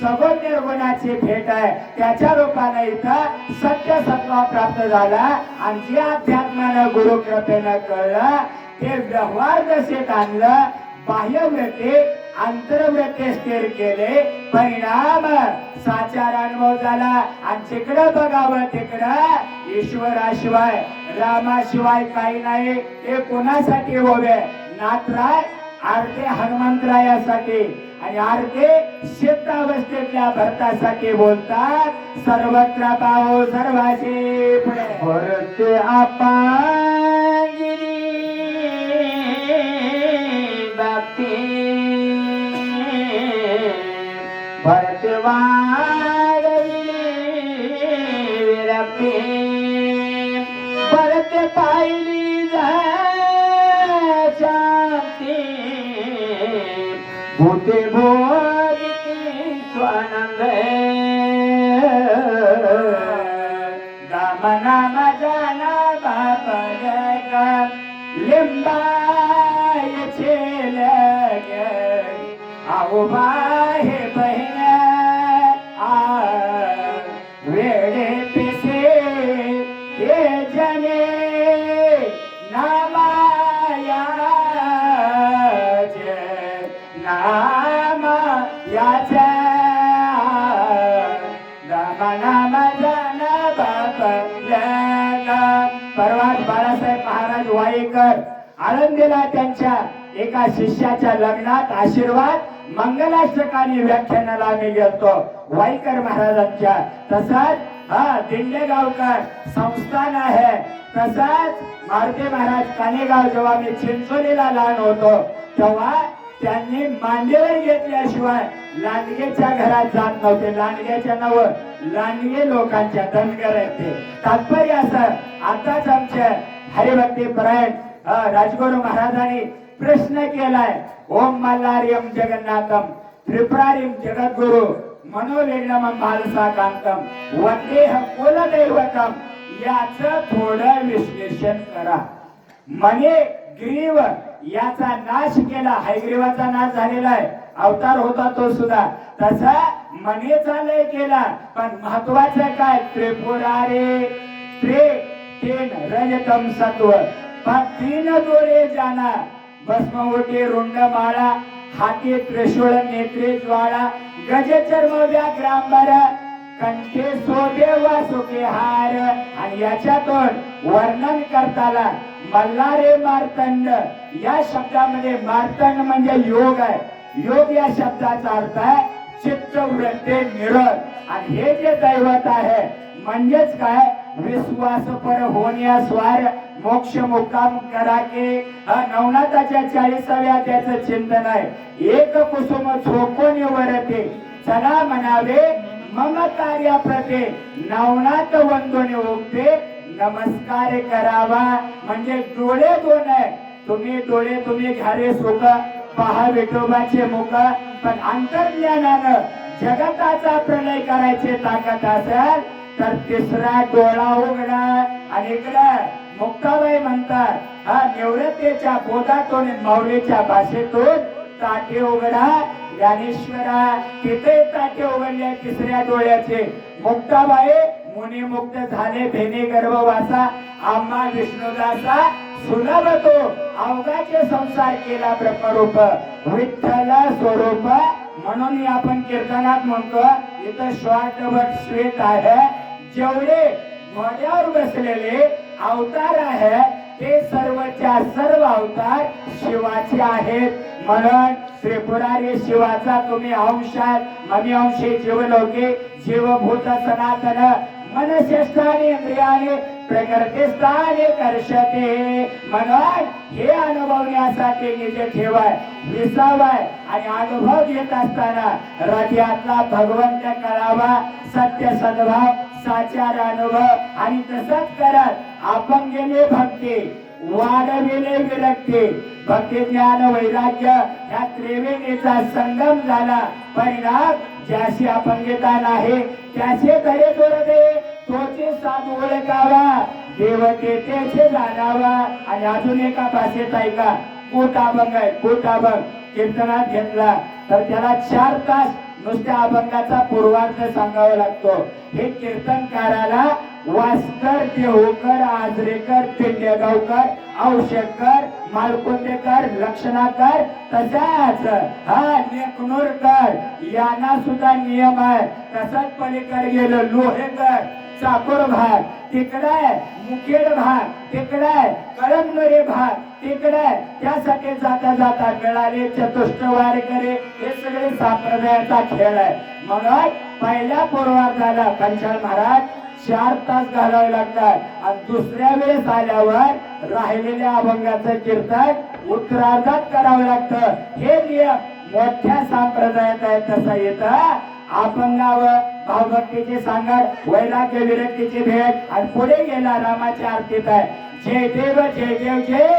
सगुण निर्गुणाची भेट आहे. त्याच्या रूपाने इथं सत्य सत्वा प्राप्त झाला, आणि जे अध्यात्मानं गुरु कृपेनं कळलं ते व्यवहार दशेत आणलं. बाह्य व्यक्ती अंतर्वृत्ती स्थिर केले. परिणाम साचार अनुभव झाला. आणि तिकडं बघावं तिकडं ईश्वराशिवाय रामाशिवाय काही नाही. हे कोणासाठी होवे? नाथराय आरते हनुमंतरायासाठी आणि आरते सिद्धावस्थेतल्या भरतासाठी बोलतात. सर्वत्र पाहो सर्वाचे पुढे परते आपांगिरी बाप्ती परते वाढविले विरक्ती परते पाहिली शांती भूते भोगिती स्वानंद नाम जाना बाप लिंबाय छेल आओ बाहे बहन वेडे पिसे हे जने नामाया नाम याचा नाम जाना बाप परवाच बाळासाहेब महाराज वाईकर आळंदीला त्यांच्या एका शिष्याच्या लग्नात आशीर्वाद मंगलाष्टकानी व्याख्यानाला आम्ही गेलतो वाईकर महाराजांच्या. तसाच दिंडेगावकर संस्थान आहे. तसाच मारुती महाराज कानेगाव जेव्हा मी चिंचोलीला लहान होतो तेव्हा त्यांनी मांडीवर घेतल्याशिवाय लांडगेच्या घरात जात नव्हते. लांडग्याच्या नाव लांडगे लोकांच्या धनगर आहेत ते. तात्पर्य असं आताच आमच्या हरिभक्ती परायण राजगुरु महाराजांनी प्रश्न केलाय. ओम मल्लार्यम जगन्नाथम त्रिपुरारिम जगद्गुरु मनोवेगनम मालसा कांतम वंदेह कुलदैवतम याचं थोडं विश्लेषण करा. मने ग्रीव याचा नाश केला. हैग्रीवाचा नाश झालेला आहे. अवतार होता तो सुद्धा. तसा मनेचा लय केला. पण महत्वाचं काय? त्रिपुरारे तीन रजतम सत्व पण तीन डोळे जाना भस्मवटी रुंड माळा हाती त्रिशूळ नेत्रे ज्वाळा गजचर्म व्याघ्रांबर कंठे सोबे वासुके हार. आणि याच्यातून वर्णन करताना मल्हारे मार्तंड या शब्दामध्ये मार्तंड म्हणजे योग आहे. योग या शब्दाचा अर्थ आहे चित्तवृत्ती निरोध. आणि हे जे दैवत आहे म्हणजेच काय? विश्वास पर होण्यास्वार मोक्ष मुक्काम करा के नवनाथाच्या 40व्या त्याचं चिंतन आहे. एक कुसुम झोकून वरते चला म्हणावे मम कार्या प्रते नवनाथ वंदोने उगते नमस्कार करावा. म्हणजे डोळे दोन आहे. तुम्ही डोळे तुम्ही घारे सुख पहा विठोबाचे मुख. पण अंतर्ज्ञानानं जगताचा प्रलय करायची ताकद असेल तर तिसरा डोळा उघडा. आणि इकडं मुक्ताबाई म्हणतात निवृत्तीच्या बोधातून माऊलीच्या भाषेतून ताटे उघडा. ज्ञानेश्वरा तिथे ताटे उघडले तिसऱ्या डोळ्याचे. मुक्ताबाई मुनी मुक्त झाले भेने गर्भवासा आम्हा विष्णुदासा सुलभ तो अवघाचे संसार केला ब्रह्मरूप विठ्ठल स्वरूप. म्हणून आपण कीर्तनात म्हणतो इथं श्वासवट श्वेत आहे. जेवढे घोड्यावर बसलेले अवतार आहे ते सर्वच्या सर्व अवतार शिवाचे आहेत. म्हणून त्रिपुरारी शिवाचा तुम्ही अंश ममी अंशी जीवलोके जीवभूत सनातन मनश्रेष्ठाने इंद्रियाने प्रकृती स्थाने कर्षते. म्हणून हे अनुभवण्यासाठी निजे ठेवाय विसावाय आणि अनुभव घेत असताना हृदयातला भगवंत कळावा. सत्य सद्भाव साचार अनुभव आणि तसंच करत आपण गेले भक्ती वाढविले विरक्ती भक्ती ज्ञान वैराग्य या त्रिवेणीचा संगम झाला. परिणाम ज्याशी अपंगता नाही त्याचे धरे दे तोचे साधू ओळखावा देवतेचे जाणावा. आणि अजून एका भाषेत ऐका कोट अभंग आहे. कोट अभंग कीर्तनात घेतला तर त्याला 4 तास नुसत्या अभंगाचा पूर्वार्थ सांगावा लागतो. हे कीर्तनकाराला वासकर, देहूकर, आजरेकर, पिंडेगावकर, औषधकर, मालकोंडेकर, लक्षणाकर, तसाच नेकनूरकर यांना सुद्धा नियम आहे. तसाच पलीकडे गेलं लोहेकर, चाकोर भाग तिकडे, मुखेड भाग तिकडे, कळमनुरी भाग तिकडे. त्यासाठी जाता जाता मिळाले चतुष्टवार करे. हे सगळे संप्रदायाचा खेळ आहे. म्हणून पहिल्या पूर्वार्धाला पंचाल महाराज 4 तास घालावे लागतात आणि दुसऱ्या वेळेस आल्यावर राहिलेल्या अभंगाचं कीर्तन उत्तरार्धात करावं लागतं. हे नियम मोठ्या संप्रदायात आहे. तसा येतं अभंगावर भावभक्तीची सांगड, वैराग्य विरक्तीची भेट आणि पुढे गेला रामाच्या आरतीत आहे. जय देव जय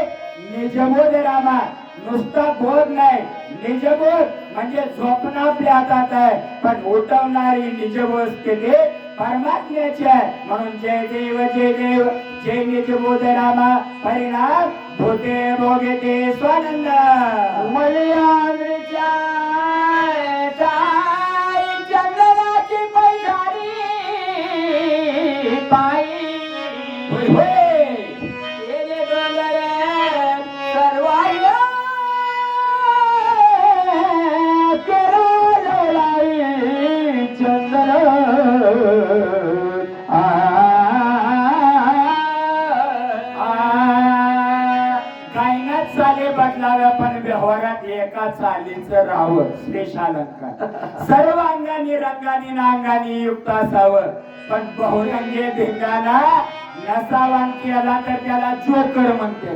निजबोध रामा. नुसता बोध नाही, निजबोध म्हणजे झोपणं आपल्या हातात आहे, पण उठवणारी निजबोध स्थिती परमात्म्याची आहे. म्हणून जय देव जय निजबोध रामा. परिणाम भूते भोगते स्वानंद. मलयानच्या चंद्राची पैजारी पायी होय होय गेले डोंगर सर्वाय केरळलाई चंद्र गायनात चाली बदलाव्या पण व्यवहारात एका चालीचं राहावं. श्लेषालंकार सर्व अंगानी रंगानी नांगानी युक्त असावं, पण बहुरंगी धिंगाणा नसावा केला तर त्याला जोकर म्हणते.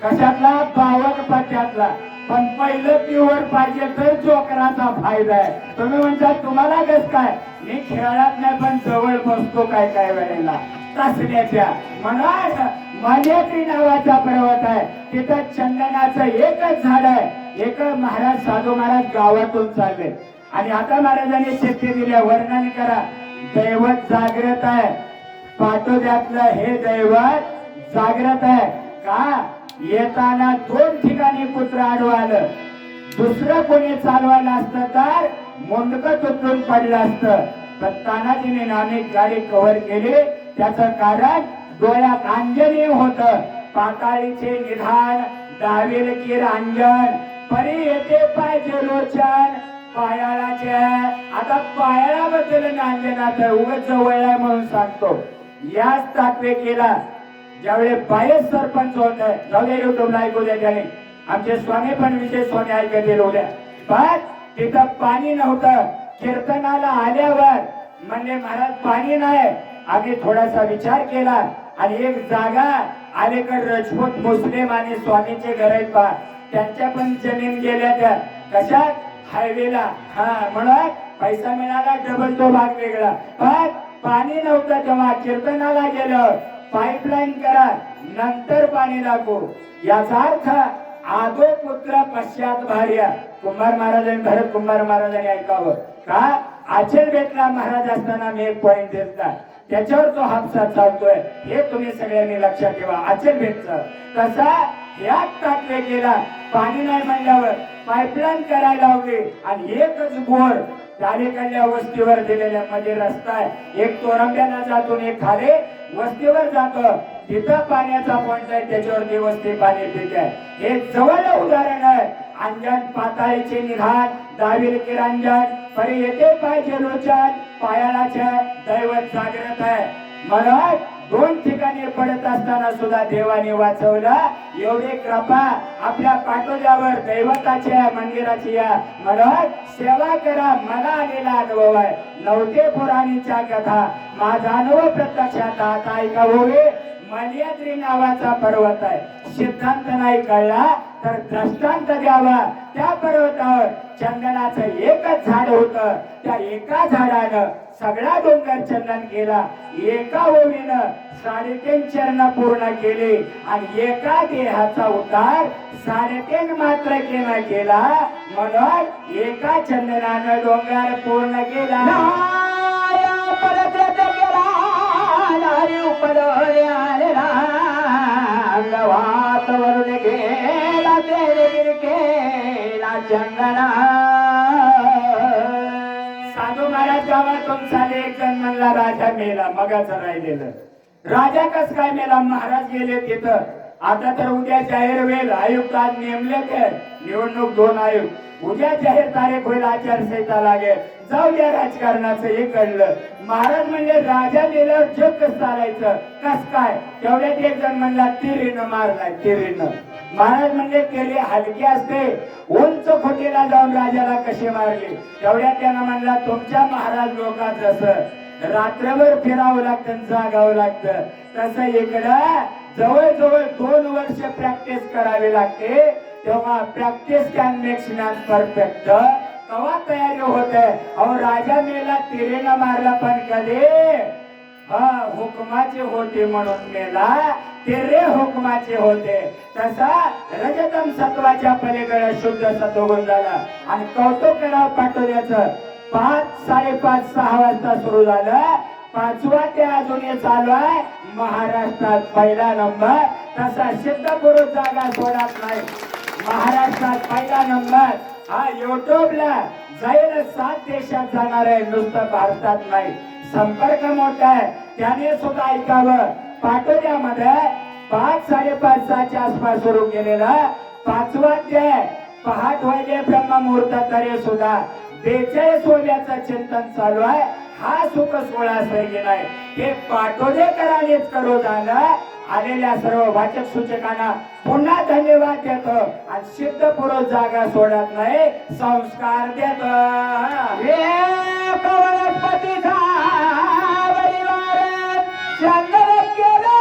कशातला? 52 पट्ट्यातला. पण पहिलं प्युअर पाहिजे तर जोकराचा फायदा आहे. तुम्ही म्हणता तुम्हाला कस काय? मी खेळत नाही पण जवळ बसतो काय काय वेळेला तसल्याच्या. म्हणून मल्यात्री नावाचा पर्वत आहे. तिथं चंदनाचं एकच झाड आहे. एक महाराज साधू महाराज गावातून चालले आणि आता महाराजांनी चिठ्ठी दिल्या, वर्णन करा. दैवत जागृत आहे. पाटोद्यातलं हे दैवत जागृत आहे का? येताना 2 ठिकाणी कुत्र आडवं आलं. दुसरं कोणी चालवायला असतं तर मुंडकं तुटून पडलं असतं. पण तानाजीने नाणे गाडी कव्हर केली. त्याचं कारण डोळ्यात अंजनी होत. पाताळीचे निधान दावेल की रांजण परी येते पाहिजे लोचन पायाळाचे. आता पायाळाबद्दल अंजनात उगाच जवळ आहे म्हणून सांगतो. याच तात्वे केला ज्यावेळी बाहेर सरपंच होत. जाऊ दे युट्यूबला ऐकू द्या. त्याने आमचे स्वामी पण विजय स्वामी ऐकत होत्या. पण तिथं पाणी नव्हतं. कीर्तनाला आल्यावर म्हणले महाराज पाणी नाही. आम्ही थोडासा विचार केला आणि एक जागा अलीकड राजपूत मुस्लिम आणि स्वामीचे घर आहेत पहा, त्यांच्या पण जमीन गेल्या. त्या कशात? हायवेला. म्हणून पैसा मिळाला डबल तो भाग वेगळा. पण पाणी नव्हतं तेव्हा कीर्तनाला गेलं. पाईपलाईन करा नंतर पाणी लागू. याचा अर्थ आदो पुत्र पश्चात भार्या. कुंभार महाराजांनी भरत कुंभार महाराजांनी ऐकावं का? आचल बेटला महाराज असताना मी एक पॉइंट देता, त्याच्यावर तो हापसा चालतोय हे तुम्ही सगळ्यांनी लक्षात ठेवा. आचल बेटचं कसा यात टाकले गेला. पाणी नाही म्हणल्यावर पाईपलाईन करायला हवी आणि एकच बोर चालीकडल्या वस्तीवर दिलेल्या मध्ये रस्ता आहे. एक तोरंब्याला जातून एक खाली वस्तीवर जातो. तिथं पाण्याचा पॉइंट आहे, त्याच्यावरती वस्ती पाणी पिते. हे जवळ उदाहरण आहे. अंजन पाताळीचे निधान दाविल किरांजन परी येते पाहिजे लोचन पायाळाचे दैवत जागृत आहे. म्हणून 2 ठिकाणी पडत असताना सुद्धा देवाने वाचवलं. एवढी कृपा आपल्या पाटोद्यावर दैवताची आहे, मंदिराची आहे. म्हणून सेवा करा. मला आलेला अनुभव आहे. नवते पुराणीच्या कथा माझा अनुभव प्रत्यक्षात आता ऐकावे. मल्याद्री नावाचा पर्वत आहे. सिद्धांत नाही कळला तर दृष्टांत द्यावा. त्या पर्वतावर चंदनाचं एकच झाड होतं. त्या एका झाडानं सगळा डोंगर चंदन केला. एका ओवीनं 3.5 चरण पूर्ण केले आणि एका देहाचा उतार 3.5 मात्र केला. म्हणून एका चंदनानं डोंगर पूर्ण केला. गवात वरून गेला केला चंदना. साधू महाराज गावातून चाले एक जण म्हणला राजा मेला मगाच राहिलेलं राजा कस काय मेला महाराज गेले तिथं आता तर उद्या जाहीर होईल आयुक्त आज नेमले ते निवडणूक 2 आयुक्त उद्या जाहीर तारीख होईल आचारसंहिता लागेल जाऊ द्या राजकारणाचं हे कळलं महाराज म्हणजे राजा मेल्यावर जग कसं चालायचं कस काय तेवढ्यात एक जण म्हणला तिरीनं मारलाय तिरीनं महाराज म्हणजे केले हलके असते उंच खोटीला जाऊन राजाला कसे मारले तेवढ्यात त्यांना म्हणला तुमच्या महाराज लोकात जसं रात्रभर फिरावं लागतं जागावं लागतं तसं इकडं जवळजवळ 2 वर्ष प्रॅक्टिस करावी लागते तेव्हा practice can makes man perfect तेव्हा तयारी होते अहो राजा मेला तिरीनं मारला पण कधी हुकमाचे होते म्हणून मेला तिरे हुकमाचे होते तसा रजतम सत्वाच्या पलीकडे शुद्ध सत्वगुण झाला आणि कौतुक करावं पाठवल्याचं 5, 5:30, 6 वाजता सुरू झालं 5वा ते अजून चालू आहे महाराष्ट्रात पहिला नंबर तसा सिद्धपुरुष जागा सोडत नाही महाराष्ट्रात पहिला नंबर हा युट्यूबला जाईल 7 देशात जाणार आहे नुसतं भारतात नाही संपर्क मोठा आहे त्याने सुद्धा ऐकावं पाटोद्यामध्ये 5, 5:30, 6च्या आसपास सुरू केलेला 5वा ते पहाट व्हायले ब्रह्ममुहूर्त तरी सुद्धा 42व्याचं चिंतन चालू आहे हा सुख सोहळा स्वर्गी नाही हे पाटोदेकरांनीच करू झालं आलेल्या सर्व वाचक सूचकांना पुन्हा धन्यवाद देतो आणि सिद्ध पुरुष जागा सोडत नाही संस्कार देतो वनस्पतीचा परिवार चंद्र केला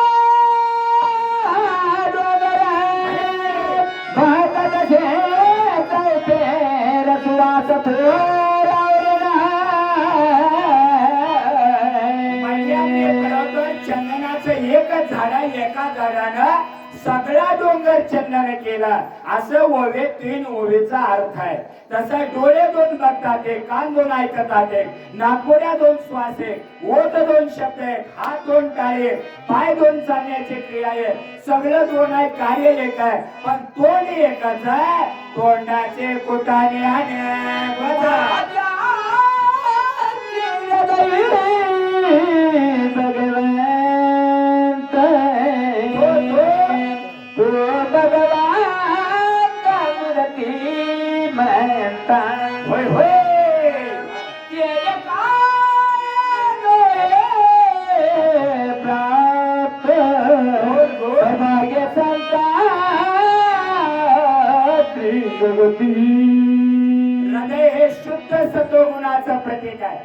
चंदनाचं एकच झाड एका झाडानं सगळा डोंगर चंदन केला असं ओवे 3 ओवेचा अर्थ आहे तसा डोळे 2 बघतात एक कान 2 ऐकतात एक नाकपुड्या 2 श्वास एक ओठ 2 शब्द एक हात 2 टाळे पाय 2 चालण्याची क्रिया आहे सगळं 2 आहे कार्य एक आहे पण तोंड एकच आहे तोंडाचे कुटाने हृदय हे शुद्ध सत्वगुणाचं प्रतीक आहे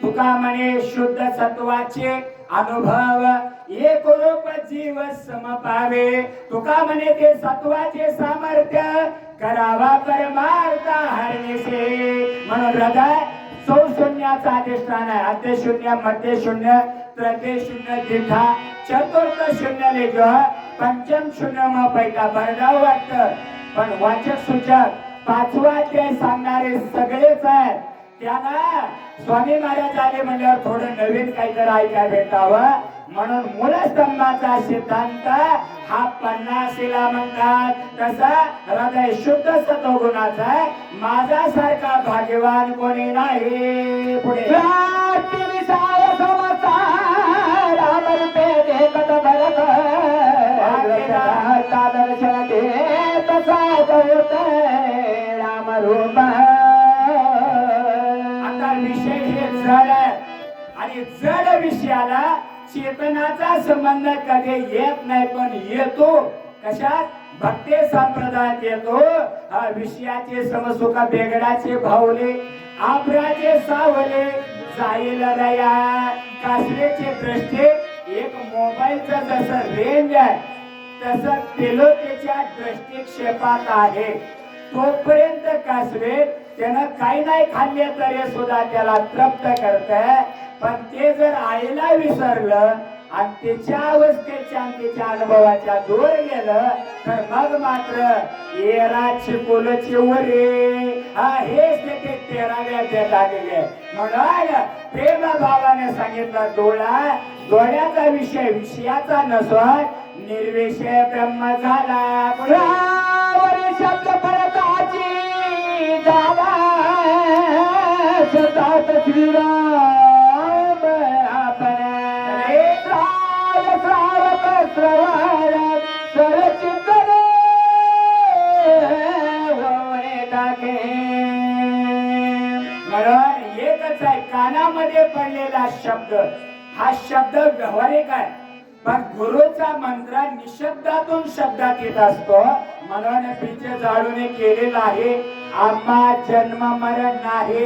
तुका म्हणे शुद्ध सत्वाचे अनुभव एक रूप जीव समपावे तुका म्हणे ते सत्वाचे सामर्थ्य करावा परमार्थ हरणेसे म्हणून हृदय सौशून्याचा अधिष्ठान आहे आद्य शून्य मध्य शून्य तृतीय शून्य दिठा चतुर्थ शून्य लेज पंचम शून्य मग पैका भरडाव वाटतं पण वाचक सूचक 5वा अध्याय सांगणारे सगळेच आहेत त्यांना स्वामी महाराज आले म्हणल्यावर थोडं नवीन काहीतरी ऐकायला भेटावं म्हणून मूलस्तंभाचा सिद्धांत हा 50ला म्हणतात तसा हृदय शुद्ध सत्वगुणाचा आहे माझ्यासारखा भाग्यवान कोणी नाही पुढे आता विषय हे जड आहे आणि जड विषयाला चेतनाचा संबंध कधी येत नाही पण येतो कशात भक्ती संप्रदायात येतो विषयाचे समसुखा बेगडाचे भावले आभ्राचे सावले जाईल रया कासवेचे दृष्टी एक मोबाईलचं जसं रेंज आहे तसं तिलोतेच्या दृष्टिक्षेपात आहे तोपर्यंत कासवे त्यानं काही नाही खाल्ले तरी सुद्धा त्याला तृप्त करत पण ते जर आईला विसरलं आणि त्याच्या अवस्थेच्या तिच्या अनुभवाच्या दूर गेलं तर मग मात्र येराची कुलची उरे हेच ते 13व्या अध्यायात आलेले म्हणून प्रेम भावाने सांगितलं डोळ्याचा विषय विषयाचा नसून निर्विषय ब्रह्म झाला शब्द फरकाची झाला बोलत श्रीराम आपण श्रावक श्रवण सरचिंतन होणे टाके. म्हणून एकच आहे, कानामध्ये पडलेला शब्द हा शब्द व्यवहारिक आहे, पण गुरुचा मंत्र निशब्दातून शब्दात येत असतो. म्हणून बीज जाळून केलेला आहे. आम्हा जन्म मरण नाही,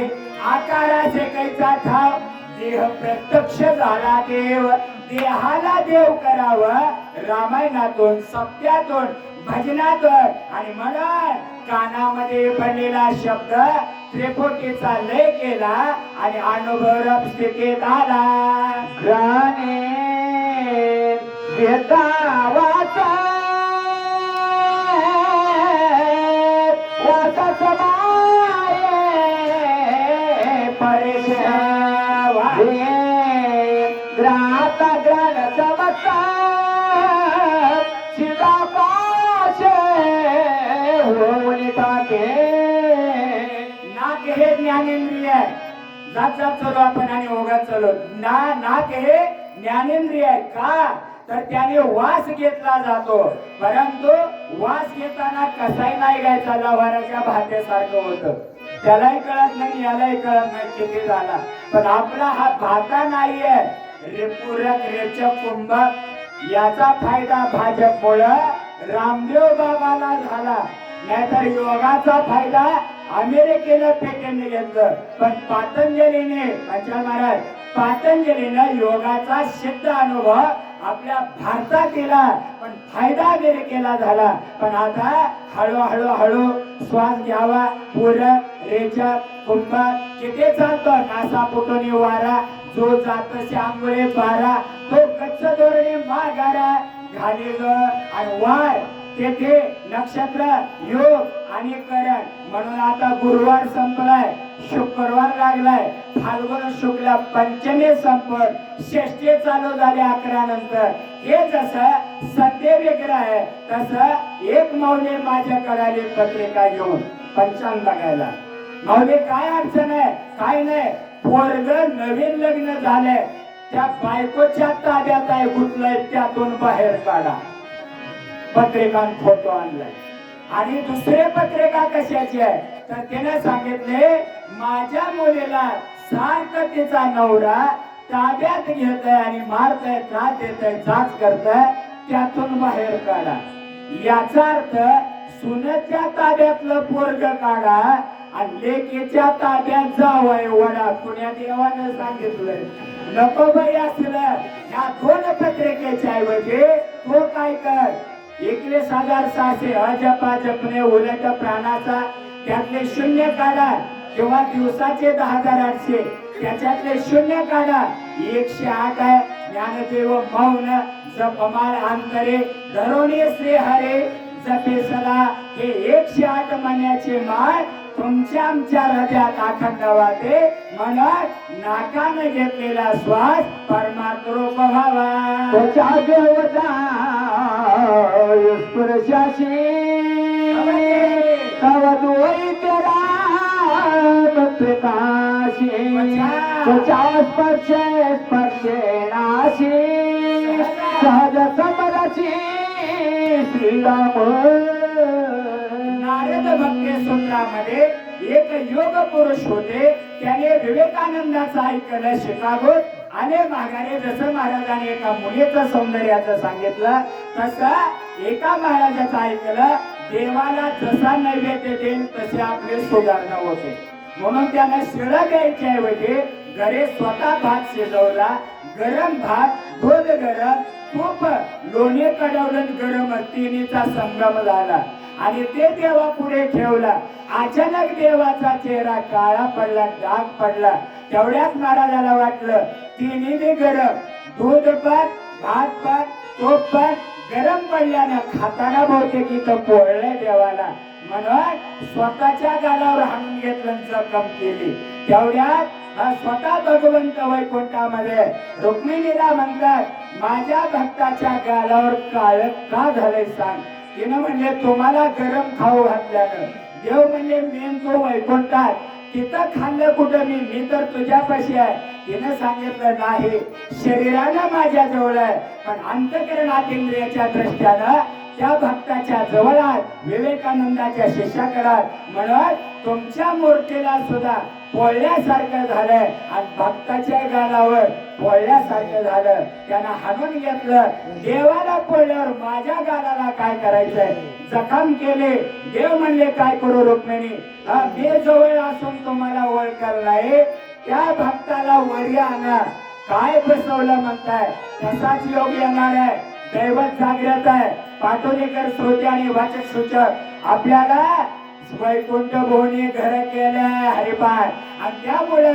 आकाराचे कैचा ठाव, देह प्रत्यक्ष झाला देव, देहाला देव करावं. रामायणातून सत्यातून भजनातून आणि म्हणून कानामध्ये पडलेला शब्द त्रिपुटीचा लय केला आणि अनुभव स्थितीत आला. ग्राने वेदावाचा वाचा समाये परिशवा ग्राता ग्राण समता शिदापाशे होऊन टाके. नाक हे ज्ञानेंद्रिय आहे. जात जात चलो आपण आणि ओघात चलो. नाक हे ज्ञानेंद्रिय आहे. का तर त्याने वास घेतला जातो, परंतु वास घेताना कसाही नाही घ्यायचा, लवाराच्या भात्यासारखं होतं. त्यालाही कळत नाही, यालाही कळत नाही किती झाला. पण आपला हा भाता नाहीये, रेपूरक रेचक कुंभक. याचा फायदा भाजपमुळं रामदेव बाबाला झाला, नाहीतर योगाचा फायदा अमेरिकेनं पेटंट घेतलं. पण पातंजलीने पंचाल महाराज पातंजलीनं योगाचा सिद्ध अनुभव आपल्या भारतात दिला, पण फायदा अमेरिकेला झाला. पण आता हळूहळू हळू श्वास घ्यावा. पूरक रेचक कुंभक किती चालतो, नासा पुटोनी वारा, जो जातसे आंघोळे बारा, तो कच्च धोरणे माघारा घाली ग आणि वार तेथे नक्षत्र योग आणि करण. म्हणून आता गुरुवार संपलाय, शुक्रवार लागलाय, फाल्गुन शुक्ल पंचमी संपत, षष्ठी चालू झाली 11 नंतर. हे जसं सत्य वेगळं आहे, तसं एक माऊली माझ्याकडे आली पत्रिका घेऊन पंचांग बघायला. माऊली काय अडचण आहे? काय नाही, पोरग नवीन लग्न झालंय, त्या बायकोच्या ताब्यात आहे, गुतलंय, त्यातून बाहेर काढा. पत्रिका फोटो आणलाय. आणि दुसरे पत्रिका कशाची आहे तर त्याने सांगितले, माझ्या मुलीला सारखं तिचा नवरा ताब्यात घेतय आणि मारतय, त्रास देतय, जाच करतय, त्यातून बाहेर काढा. याचा अर्थ सुनेच्या ताब्यातलं पोरग काढा आणि लेकीच्या ताब्यात जावय वडा. पुण्या देवानं सांगितलंय. नको बाई असलं. ह्या 2 पत्रिकेच्या ऐवजी तो काय कर, 21,600 अजपा जपणे उलट प्राणाचा, त्यातले 0 काढा, किंवा दिवसाचे 10,800 त्याच्यातले 0 काढा. 108 आहे. ज्ञानदेव मौन जपमाळ अंतरे धरोणी श्री हरे जपे सदा. हे 108 महिन्याचे माळ तुमच्या आमच्या हृदयात अखंड वाटे. म्हणून नाकाने घेतलेला श्वास परमात्रूप व्हावा. त्याच्या देवता स्पर्शाशी तव द्वैत राम प्रकाशी. त्याच्या स्पर्शेनाशी सहज समरची श्रीराम. नारद भक्ती सूत्रामध्ये एक योग पुरुष होते. त्याने विवेकानंदाचं ऐकलं शिकागोत. अनेक माघारे जसं महाराजांनी एका मुलीचं सौंदर्याचं सांगितलं, तसं एका महाराजाचं ऐकलं, देवाला जसा नैवेद्य देईल तसे आपले सुधारणा होते. म्हणून त्याने शिळं द्यायच्या ऐवजी घरी स्वतः भात शिजवला. गरम भात, दूध गरम, तूप, लोणी कडवलं गरम, तिन्हीचा संगम झाला आणि ते देवा पुढे ठेवला. अचानक देवाचा चेहरा काळा पडला, डाग पडला. तेवढ्याच महाराजाला वाटलं तिन्ही गरम, दूध पण, भात पण, तूप पण गरम पडल्यानं खाताना बहुतेक इथं पोळलंय देवाला. म्हणून स्वतःच्या गालावर हाणून घेतलं, जखम केली. तेवढ्यात स्वतः भगवंत वैकुंठामध्ये रुक्मिणीला म्हणतात, माझ्या भक्ताच्या गालावर काळ का झालंय सांग. तिनं म्हणले, तुम्हाला गरम खाऊ घातल्यानं. देव म्हणले, मेन तो वैकुंठात तिथं खाल्लं कुठं मी तर तुझ्यापाशी आहे. तिनं सांगितलं नाही, शरीरानं माझ्या जवळ आहे पण अंतःकरणात इंद्रियाच्या दृष्ट्यानं त्या भक्ताच्या जवळ आहे, विवेकानंदाच्या शिष्याकडे. म्हणून तुमच्या मूर्तीला सुद्धा पोळल्यासारखं झालंय आणि भक्ताच्या गालावर पोळल्यासारखं झालं. त्यानं हाणून घेतलं. देवाला पोळल्यावर माझ्या गालाला काय करायचंय? जखम केले. देव म्हणले काय करू रुक्मिणी, मी जवळ असून तुम्हाला ओळखलं नाही. त्या भक्ताला वरी आणा. काय बसवलं म्हणताय? तसाच योग येणार आहे. दैवत जागृत आहे. पाटोलेकर श्रोते आणि वाचक सूचक आपल्याला वैकुंठ भुवनी घर केलं हरिपाठ आणि त्यामुळे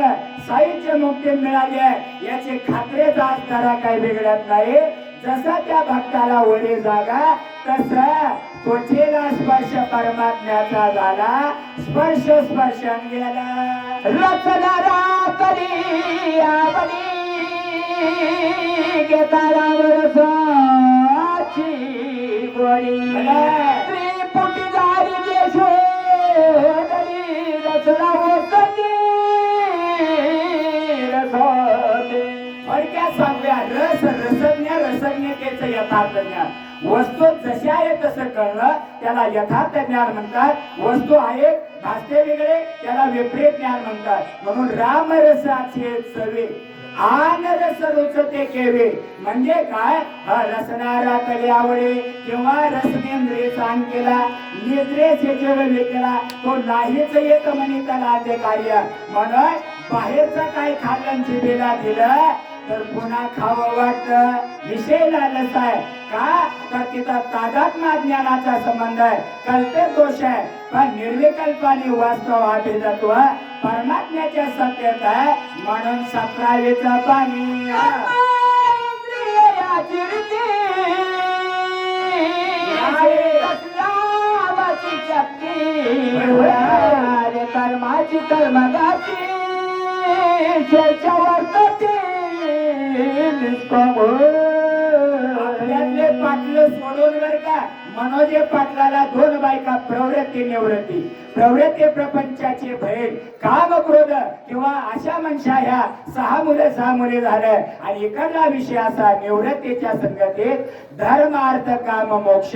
साहित्य मुक्ती मिळाली आहे याची खात्रीच आज जरा काही बिघडत नाही. जसा त्या भक्ताला वरी जागा तसं त्वचेला स्पर्श परमात्म्याचा झाला. स्पर्शन गेला. रचनारा करी आवली घेताला वरसाची गोळी त्रिपुटी झाली देशोदरी रचना होती रसते. थोडक्यात सांगूया, रसज्ञतेचं यथार्थ ज्ञान. वस्तू जशी आहे तसं कळणं त्याला यथार्थ ज्ञान म्हणतात. वस्तू आहे भासते वेगळे त्याला विपरीत ज्ञान म्हणतात. म्हणून रामरसाचे चवे आन रस रुचते केवे म्हणजे काय? रसणारा कले आवडे किंवा रसनेंद्रिय चांग केला निद्रेचे जेवण केला तो नाहीच येत म्हणे त्याला ते कार्य. म्हणून बाहेरचं काय खाल्लं जिभेला दिलं तर पुन्हा खावं वाटतं. विषय लालच आहे का? तर तिथं तादात्म्य ज्ञानाचा संबंध आहे. कल्पित दोष आहे पण निर्विकल्पाने वास्तव अभितत्व परमात्म्याच्या सत्यत आहे. म्हणून 17वेचं पाणी कर्माची कर्मगाची चर्चा वर्तते. आपल्यातले पाटलं सोडून बर का मनोजे पाटलाला 2 बायका प्रवृत्ती निवृत्ती. प्रवृत्ती प्रपंचाचे भय काम क्रोध किंवा अशा मनशा ह्या 6 मुले झालं आणि इकडला विषय असा निवृत्तीच्या संगतीत धर्म अर्थ काम मोक्ष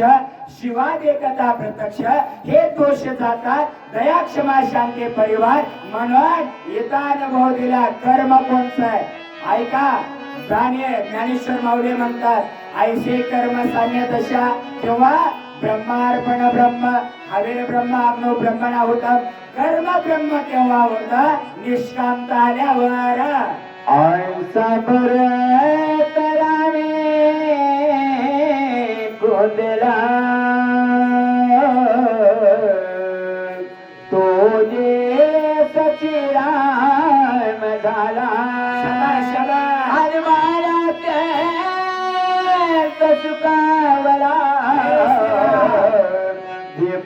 शिवाद एकता प्रत्यक्ष हे दोष जातात. दया क्षमा शांती परिवार. म्हणून इथं अनुभव दिला कर्म कोणचं आहे ऐका. ज्ञानेश्वर माऊली म्हणतात ऐसे कर्म सान्य दशा किंवा ब्रह्मार्पण ब्रह्म हवीर ब्रह्म अग्नो ब्रह्मणा होता. कर्म ब्रह्म केव्हा होता? निष्कामता आल्यावर. ऐसा बर करावे गोंदला तो जे सचिराम झाला. सुकावला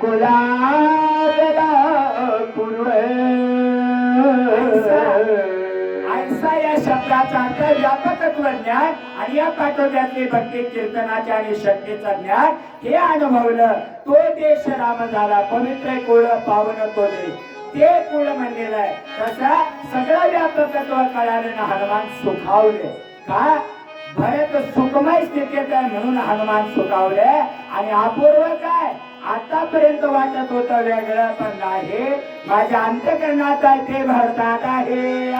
कुला पूर्व ऐसा या शब्दाचा अर्थ व्यापकत्व ज्ञान आणि या पाठोद्यातले भक्ती कीर्तनाचे आणि शक्तीचं ज्ञान हे अनुभवलं. तो देश राम झाला. पवित्र कुळ पावन तो देश ते कुळ म्हणलेलं आहे. तसा सगळं व्यापकत्व कळालं हनुमान सुखावले का? भरत सुखमय स्थितीत आहे म्हणून हनुमान सुखावले. आणि अपूर्व काय आतापर्यंत वाटत होतं वेगळं पण नाही माझ्या अंतःकरणात आहे ते भरतात आहे.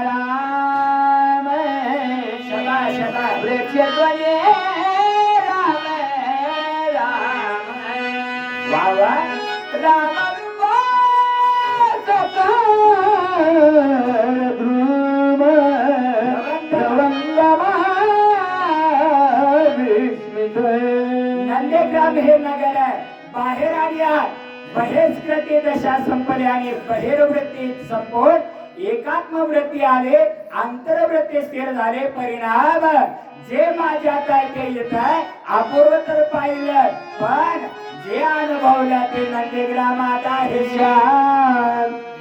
राम शबा शबा प्रेक्षध्वनी राम राम वा वा राम ध्रुव नंदेग्राम हे नगर आहे. बाहेर आल्या बहिष्कृती दशा संपली आणि बहिर्वृत्ती संपून एकात्मवृत्ती आले. आंतरवृत्ती स्थिर झाले. परिणाम जे माझ्यात आहे ते येत आहे. अपूर्व तर पाहिलं पण जे अनुभवलं ते नंदेग्रामात आहे.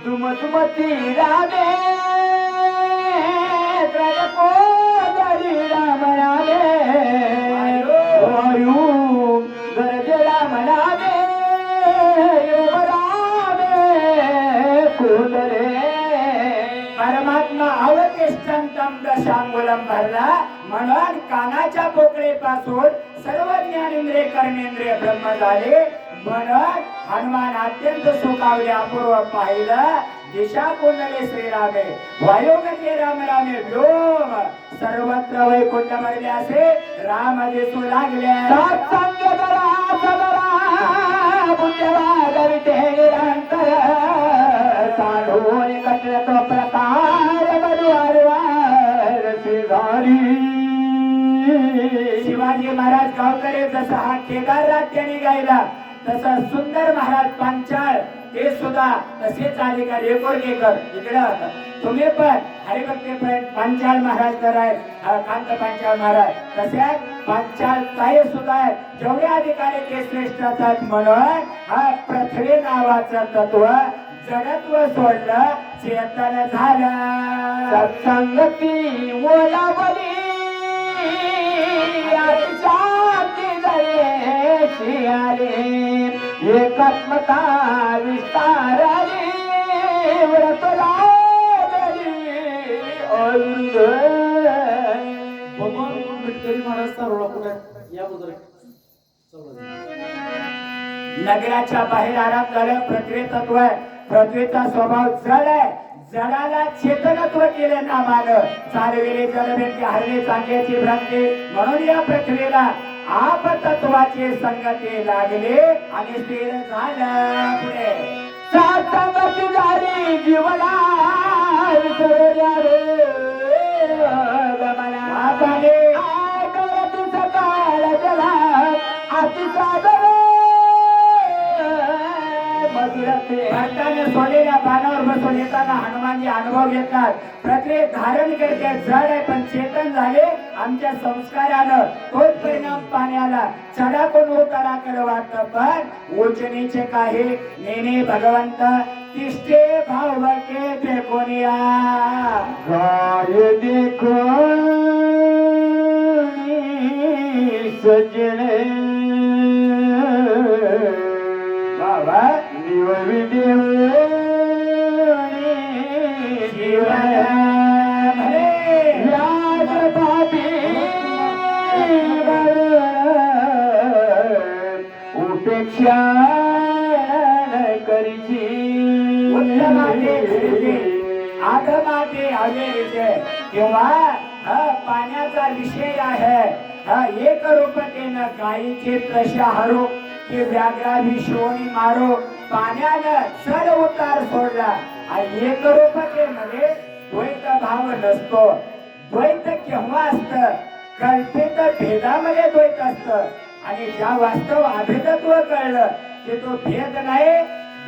दुमती रामे राम रामे वायू गरज राम राम पासून सर्व ज्ञानेंद्रिय कर्मेंद्रिय ब्रह्म झाले म्हणून हनुमान अत्यंत सुखावले अपूर्व पाहिलं दिशा कोणले श्रीरामे वायोगते राम रामे व्योम सर्वत्र वैकुंठ भरले असे राम दिसू लागले सत्संग करा सदरा पुण्यवागविते निरंतर साधून कटत प्रकार मधुवार श्रीधारी शिवाजी महाराज गावकडे जसा हा केदार राज्याने गायला तसा सुंदर महाराज पांचाळ ते सुद्धा तसेच अधिकारी एकोणेकर इकडे तुम्ही पण हरिभक्ती पांचाळ महाराज तर आहेत कांत पांचाळ महाराज तसेच पांचाळ ताई सुद्धा आहेत जेवढे अधिकारी ते श्रेष्ठ असतात म्हणून हा पृथ्वी नावाचं तत्व जडत्व सोडलं चेतन झालं सत्संगती ओलावली आले एकात्मता विस्ताराली व्रत लागली भगवान विठ्ठल महाराज सारोळा कुठे याबद्दल नगराच्या बाहेर आराम झालं पृथ्वी तत्व आहे पृथ्वीचा स्वभाव जड आहे जडाला चेतनत्व केले नामानं चालविले जलभेटी हरले चांगल्याची भ्रांती म्हणून या पृथ्वीला आप तत्वाचे संगती लागले आणि स्थिर झालं पुढे सत्संगती झाली जीवना विसरल्या रे गमना आपाने करत सकाळ जला अतिसादर मधुरते भक्ताने सोडलेल्या बाणावर बसून येताना हनुमानजी अनुभव घेतला पृथ्वी धारण करते जड आहे पण चेतन झाले आमच्या संस्कारानं तोच परिणाम पाण्याला चढाकडून उतारा कर वाटत पण उचनीचे काही नेने भगवंत तिष्ठे भावके देखोनिया गाय देखो सजने बाबा जीवन व्याज भाभी उपेक्षा करीची आधमाते हवेलीचे किंवा पाण्याचा विषय आहे एक रूपतेनं गायीचे प्रशा हरो की व्याघ्रा विश्वनी मारो पाण्यानं चढ उतार सोडला आणि एक रूपतेमध्ये द्वैत भाव नसतो द्वैत केव्हा असत कल्पित भेदामध्ये द्वैत असत आणि ज्या वास्तव अभेदत्व कळलं की तो भेद नाही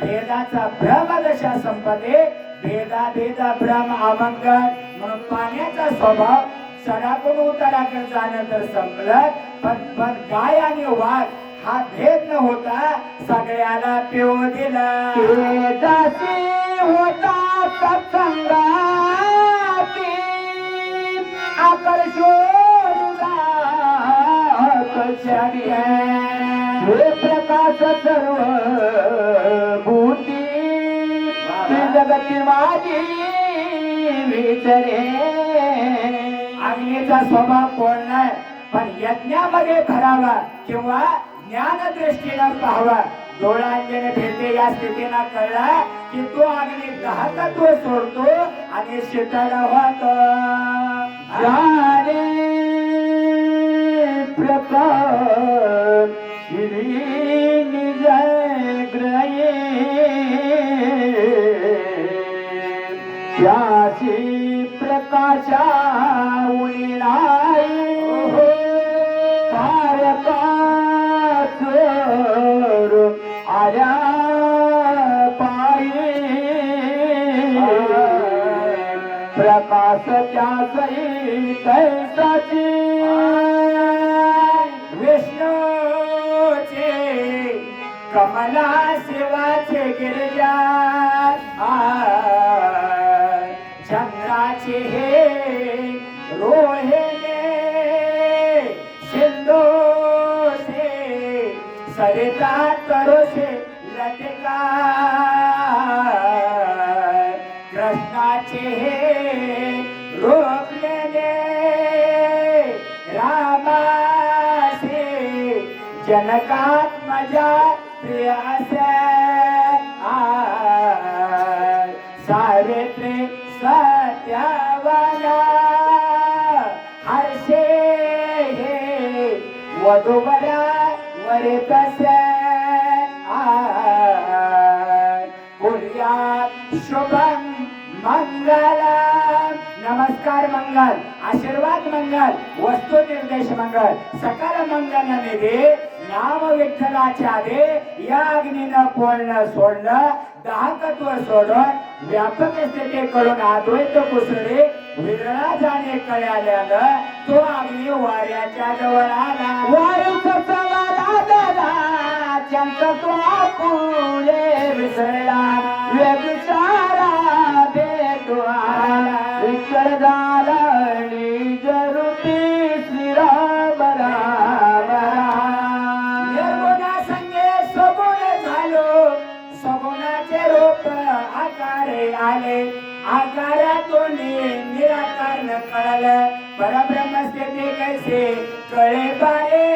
भेदाचा भ्रम दशा संपते भेदा भेदा भ्रम अमंगल म्हणून पाण्याचा स्वभाव चढाकडून उताराकडे जाणं तर संपलं पण गाय आणि वाघ हा भेद न होता सगळ्याला पिऊ दिला दासी होता सत्संगाती आकर्षोला आकर्षणी हे प्रकाश सर्व भूती जगती माझी विचारे अग्नीचा स्वभाव कोण नाही पण यज्ञामध्ये भरावा किंवा ज्ञान दृष्टीनं पाहावा डोळ्यांनी भेटे या स्थितीनं कळला की तो अग्नी घातत्व सोडतो आणि शीतल होतो जाने प्रकाश श्री निज ग्रहे त्याची प्रकाशा उनिराई आल्या पायी प्रकाश त्यासई कैसाची विष्णूचे कमला शिवाचे गिरिजा चंद्राचे हे रोहिणे सिंधू से सरिता तरोसे लटका कृष्णाचे हे रोखलेले रामा प्रियात माझ्या प्रियासे सावित्री सत्यवाना हर्षे वधूवरा वरे कसे कुर्यात शुभम मंगल. नमस्कार मंगल, आशीर्वाद मंगल, वस्तू निर्देश मंगल, सकल मंगल निधी नाम विठ्ठलाच्या दे. या अग्नीनं पोळणं सोडलं, दाहकत्व सोडून व्यापक स्थिती करून अद्वैत कुसळे विरळा जाणे कळाल्यानं तो अग्नी वाऱ्याच्या जवळ आला. वायूचा चला दादा चंद्र तो फुले विसरला व्यभिचारा भेटू आला. विठ्ठल झाला जरुती श्रीराम राम राम. निर्गुणा संगे सगुण झालो, सगुणाचे रूप आकारे आले. आकारातून निराकार न कळलं, परब्रह्म स्थिती कैसे कळे बारे.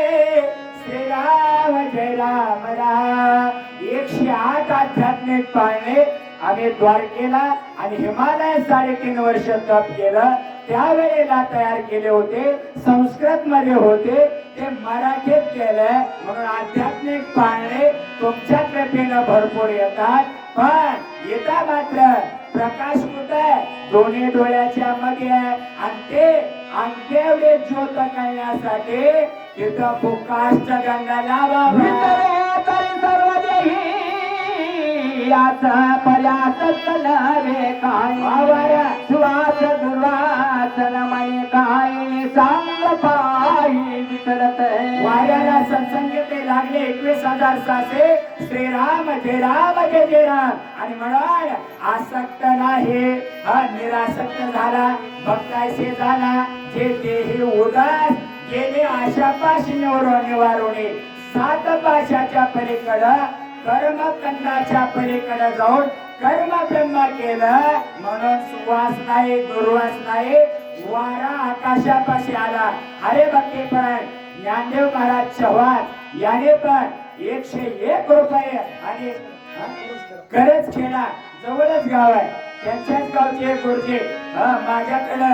श्रीराम जय राम राम. 108 आध्यात्मिक पाळणे आम्ही द्वारकेला आणि हिमालयात 3.5 वर्ष तप केलं. त्यावेळेला तयार केले होते, संस्कृत मध्ये होते, ते मराठीत केलं. म्हणून आध्यात्मिक पाळणे तुमच्या कृपेनं भरपूर येतात. पण येता मात्र प्रकाश कुठे? दोन्ही डोळ्याच्या मध्ये आहे. आणि ते अंगेवढे ज्योत करण्यासाठी तिथं फुकाष्ट गंगा लावावा. सर्व देही याचा पर्यास नव्हे काय. सुवास दुर्वासन मने काय सांग पायी विसरत. वाऱ्याला सत्संगीते लागले 21,000 सासे. श्रीराम जय राम जय जय राम. आणि म्हणून आसक्त नाही, निरासक्त झाला, भक्तायसे झाला. जे देही उदास गेले आशापाशी निवारुणे 7 पाशाच्या पलीकडं कर्मकंडाच्या पलीकडे जाऊन कर्म ब्रह्म केलं. म्हणून सुवास नाही, दुर्वास नाही, वारा आकाशापाशी आला. हरे भक्ती पण ज्ञानदेव महाराज चव्हाण याने पण 101 रुपये आणि खरंच खेळा जवळच गाव आहे, त्यांच्याच गावचे गुरुजी माझ्याकडं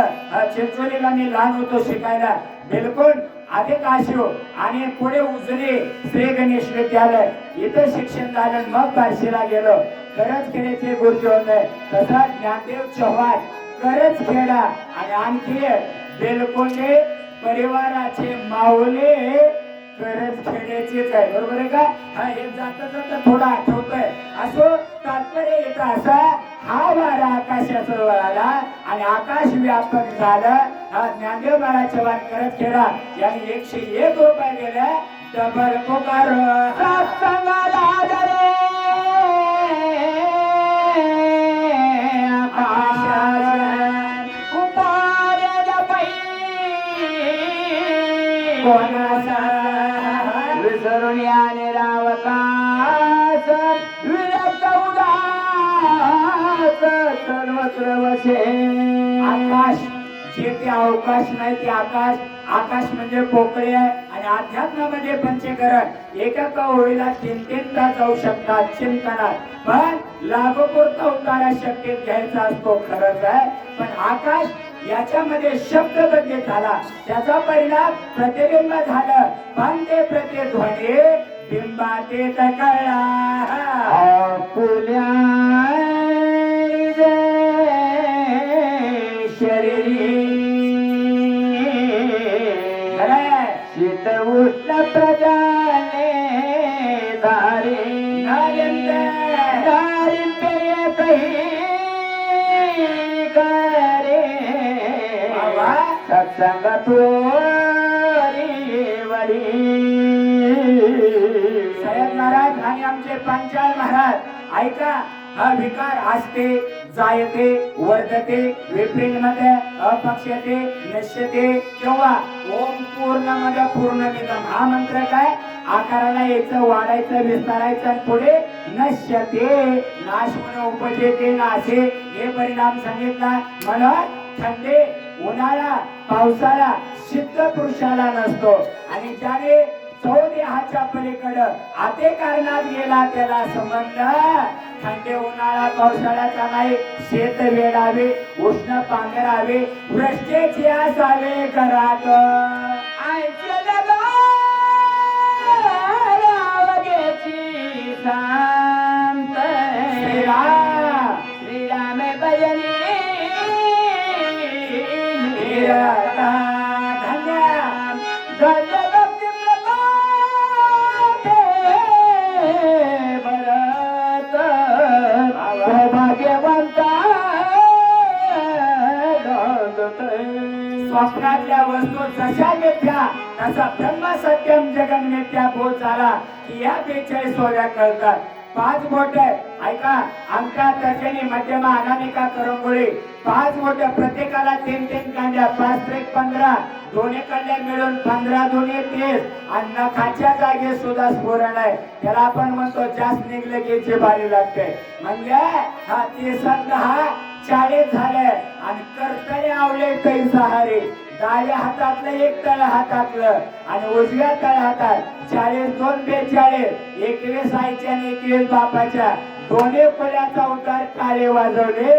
चिंचोलीला मी लहान होतो शिकायला. बिलकुल अधिक आशो आणि पुढे उजरे श्री गणेश विद्यालय इथं शिक्षण झालं. मग बार्शीला गेलो. करच खेड्याचे गुरुजी होते. तसा ज्ञानदेव चव्हाण करच खेडा आणि आणखी बेलकोंडे परिवाराचे माऊले करच खेड्याचेच आहे. बरोबर आहे का? हे जाता जाता थोडं आठवतंय. असो तात्पर्य येतं असा, हा वारा आकाशाचं वळाला आणि आकाश व्यापक झालं. ज्ञानदेव महाराजच्या वाट करत खेळा यांनी 101 रुपये दिले. डबल पुकार सत्संगाला रे विसरून याने रावकास विरक्त उदास सर्वत्र वसे. आकाश जे ते अवकाश नाही, ते आकाश. आकाश म्हणजे पोकळी आहे आणि अध्यात्मामध्ये पंचकरण एका ओळीला 3-3 तास जाऊ शकतात चिंतनात. पण लागोपुरता उतारा शक्यत घ्यायचा असतो, खरंच आहे. पण आकाश याच्यामध्ये शब्द बदली झाला, त्याचा परिणाम प्रतिबिंब झालं. पण ते प्रतिध्वनी बिंबातीत कळला. आपुल्या शरीरी शीत उष्ण प्रजाने धारे सत्संग सय्यद महाराज आणि आमचे पंचाल महाराज ऐका. हा विकार असते, जायते, वर्धते, विप्रीणमध्ये अपक्षते, नश्यते किंवा ओम पूर्णमध्ये पूर्णमिदम. हा मंत्र काय? आकाराला यायचं, वाढायचं, विस्तारायचं आणि पुढे नश्यते नाश होणं, उपजेते नाशे हे परिणाम सांगितला. म्हणून थंडी, उन्हाळा, पावसाळा सिद्ध पुरुषाला नसतो आणि ज्याने चौदेहाच्या पलीकडं आते कारणात गेला त्याला संबंध थंडे उन्हाळा पावसाळ्याचा नाही शेत वेडावे उष्ण पांघरावे वृष्टीची असावे घरात आयच्या जगावगेची शांत श्रीराम भजनी धन्य स्वप्नातल्या वस्तू जशा मिथ्या तसा ब्रह्म सत्यम जगन मिथ्या बोध झाला की या 42 कळतात 5 बोट ऐका अंका तर्जनी मध्यमा अनामिका करंगोळी 5 बोट प्रत्येकाला 3 कांड्या 5 त्रिक 15 दोन्ही कांड्या मिळून 15 दोन्ही 30 आणि नखाच्या जागे सुद्धा स्फोरण आहे त्याला आपण म्हणतो जास्त निघले की जिभारी लागते म्हणजे हा 30 हा 40 झाले आणि कर्तने आवले काही सहारे डाव्या हातातलं एक तळ हातातलं आणि उजव्या तळ हातात 40 2 42 21 आईच्या आणि 21 बापाच्या दोन्ही फुल्याचा उतार काळे वाजवले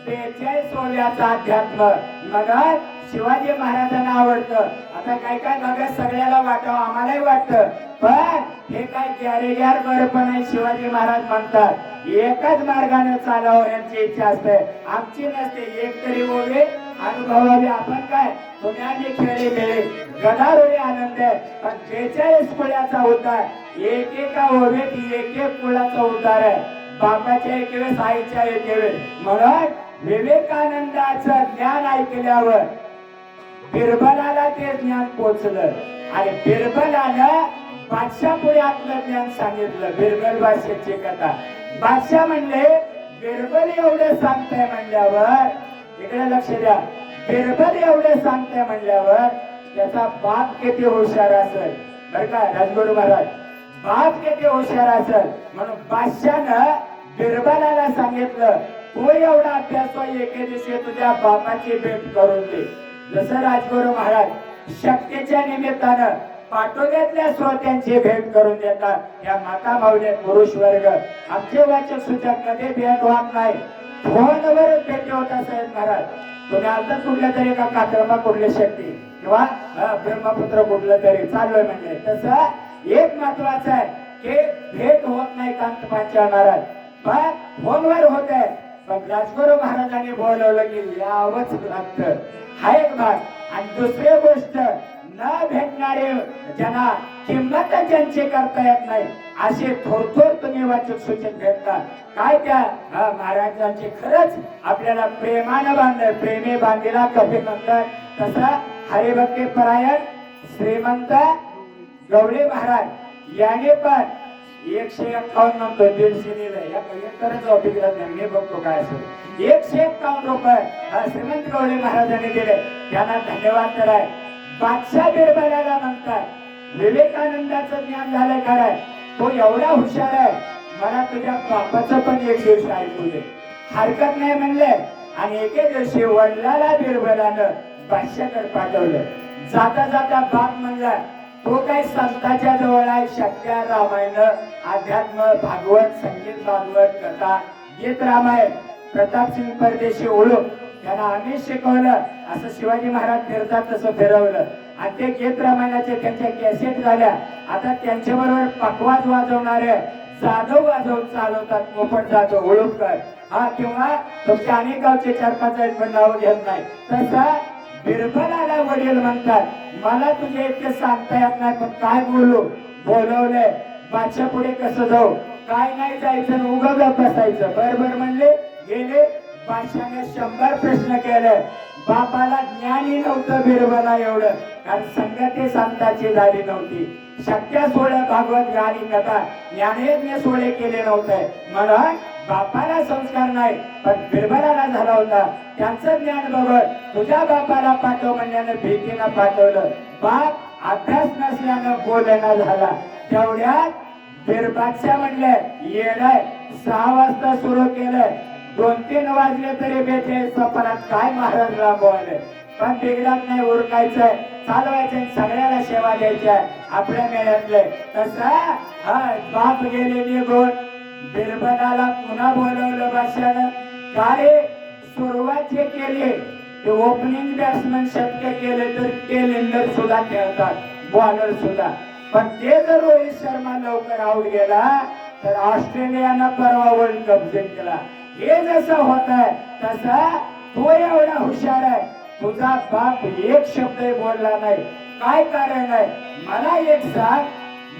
42 सोल्याचा अध्यात्म म्हणून शिवाजी महाराजांना आवडतं आता काय बघा सगळ्याला वाटावं आम्हालाही वाटतं पण हे काय गॅरेग्यार बरपण आहे शिवाजी महाराज म्हणतात एकच मार्गाने चालावं यांची इच्छा असते आमची नसते एक तरी ओवे अनुभवावे आपण काय तुम्ही आम्ही खेळे खेळे गदारोळी आनंद आहे पण 42 कुळाचा उद्धार एकेका ओवेत एक कुळाचा उद्धार आहे बापाच्या 21 आईच्या 21 म्हणून विवेकानंदाचं ज्ञान ऐकल्यावर बिरबलाला ते ज्ञान पोचलं आणि बिरबलानं बादशाह पुढे आपलं ज्ञान सांगितलं बिरबल भाषेची कथा बादशाह म्हणले बिरबल एवढं सांगताय म्हणल्यावर इकडे लक्ष द्या बिरबल एवढं सांगताय म्हणल्यावर त्याचा बाप किती हुशार असेल बर का राजगुरू महाराज बाप किती हुशार असेल म्हणून बादशाहनं बिरबलाला सांगितलं तू एवढा अभ्यास एके दिवशी तुझ्या बापाची भेट करून दे जसं राजगुरू महाराज शक्तीच्या निमित्तानं पाटोद्यातल्या श्रोत्यांची भेट करून देतात या माता माऊली पुरुष वर्ग आमचे वाचक सूचक कधी भेट होत नाही फोनवर भेटी होत असेल महाराज तुम्ही आता कुठल्या तरी का काक्रमा कुठली शक्ती किंवा ब्रह्मपुत्र कुठलं तरी चाललोय म्हणजे तसं एक महत्वाचं आहे की भेट होत नाही कांत पांचाळ महाराज पण फोनवर होत आहे पण राजगुरू महाराजांनी बोलवलं की यावंच लागतं हा एक भाग आणि दुसरी गोष्ट न भेटणारे ज्यांना किंमत ज्यांची करता येत नाही असे थोर तुम्ही वाचक सूचक भेटतात काय त्या महाराजांची खरंच आपल्याला प्रेमानं बांधलं प्रेमे बांधलेला कवी म्हणतात तसा हरिभक्ती परायण श्रीमंत गवळे महाराज याने पण 151 म्हणतो 150 दिलंय एकच अभिग्रह मी बघतो काय असेल 151 रुपये श्रीमंत गवळे महाराजांनी दिले त्यांना धन्यवाद कराय बादशाह बिरबलाला म्हणतात विवेकानंदाचं ज्ञान झालं काय तो एवढा हुशार आहे मला तुझ्या बापाचं पण एक दिवस ऐकू दे हरकत नाही म्हणले आणि एके दिवशी वडिलाला बिरबलानं बादशाहकडे पाठवलं जाता जाता बाप म्हणला तो काही संतांच्या जवळ आहे शक्त्या रामायण अध्यात्म भागवत संगीत भागवत कथा गीत रामायण प्रतापसिंग परदेशी ओळख त्यांना आम्ही शिकवलं असं शिवाजी महाराज फिरतात तसं फिरवलं आणि ते गीत रामायणाचे त्यांच्या कॅसेट झाल्या आता त्यांच्या बरोबर पकवाज वाजवणारे जाधव वाजवून चालवतात पोपट जाधव ओळखकर हा किंवा तुमच्या अनेक गावचे 4-5 आहेत पण नाव घेत नाही तसं बिरबलाला वडील म्हणतात मला तुझे इतके सांगता येत नाही पण काय बोलू बोलवलंय बादशाह पुढे कसं जाऊ काय नाही जायचं उगा बसायचं बरोबर म्हणले गेले बादशाहने 100 प्रश्न केले बापाला ज्ञानी नव्हतं बिरबला एवढं कारण संगती संताची झाली नव्हती शक्त्या सोहळ्या भागवत गाणी कथा ज्ञानेज्ञ सोहळे केले नव्हते म्हणून बापाला संस्कार नाही पण बिरबलाला झाला होता त्यांचं ज्ञान बघत तुझ्या बापाला पाठव म्हणल्यानं भीतीनं पाठवलं बाप अभ्यास नसल्यानं बोलणं झाला तेवढ्यात बिरबादशाह म्हणले येडाय 6 वाजता सुरू केलं 2-3 वाजले तरी 42 सपनात काय महाराज राबवले पण बिघडत नाही, उरकायचंय, चालवायचंय, सगळ्याला सेवा द्यायच्या आपल्या मेळ्यातले. तसं बाप गेले निघून, बिरबलाला पुन्हा बोलवलं बादशानं. काय सुरुवात जे केली ते ओपनिंग बॅट्समन शक्य केले तर टेलेंडर सुद्धा खेळतात, बॉलर सुद्धा. पण ते जर रोहित शर्मा लवकर आउट गेला तर ऑस्ट्रेलियानं परवा वर्ल्ड कप जिंकला. हे जसं होत आहे तसं तो एवढा हुशार आहे, तुझा बाप एक शब्द बोलला नाही. काय कारण आहे मला एक सांग.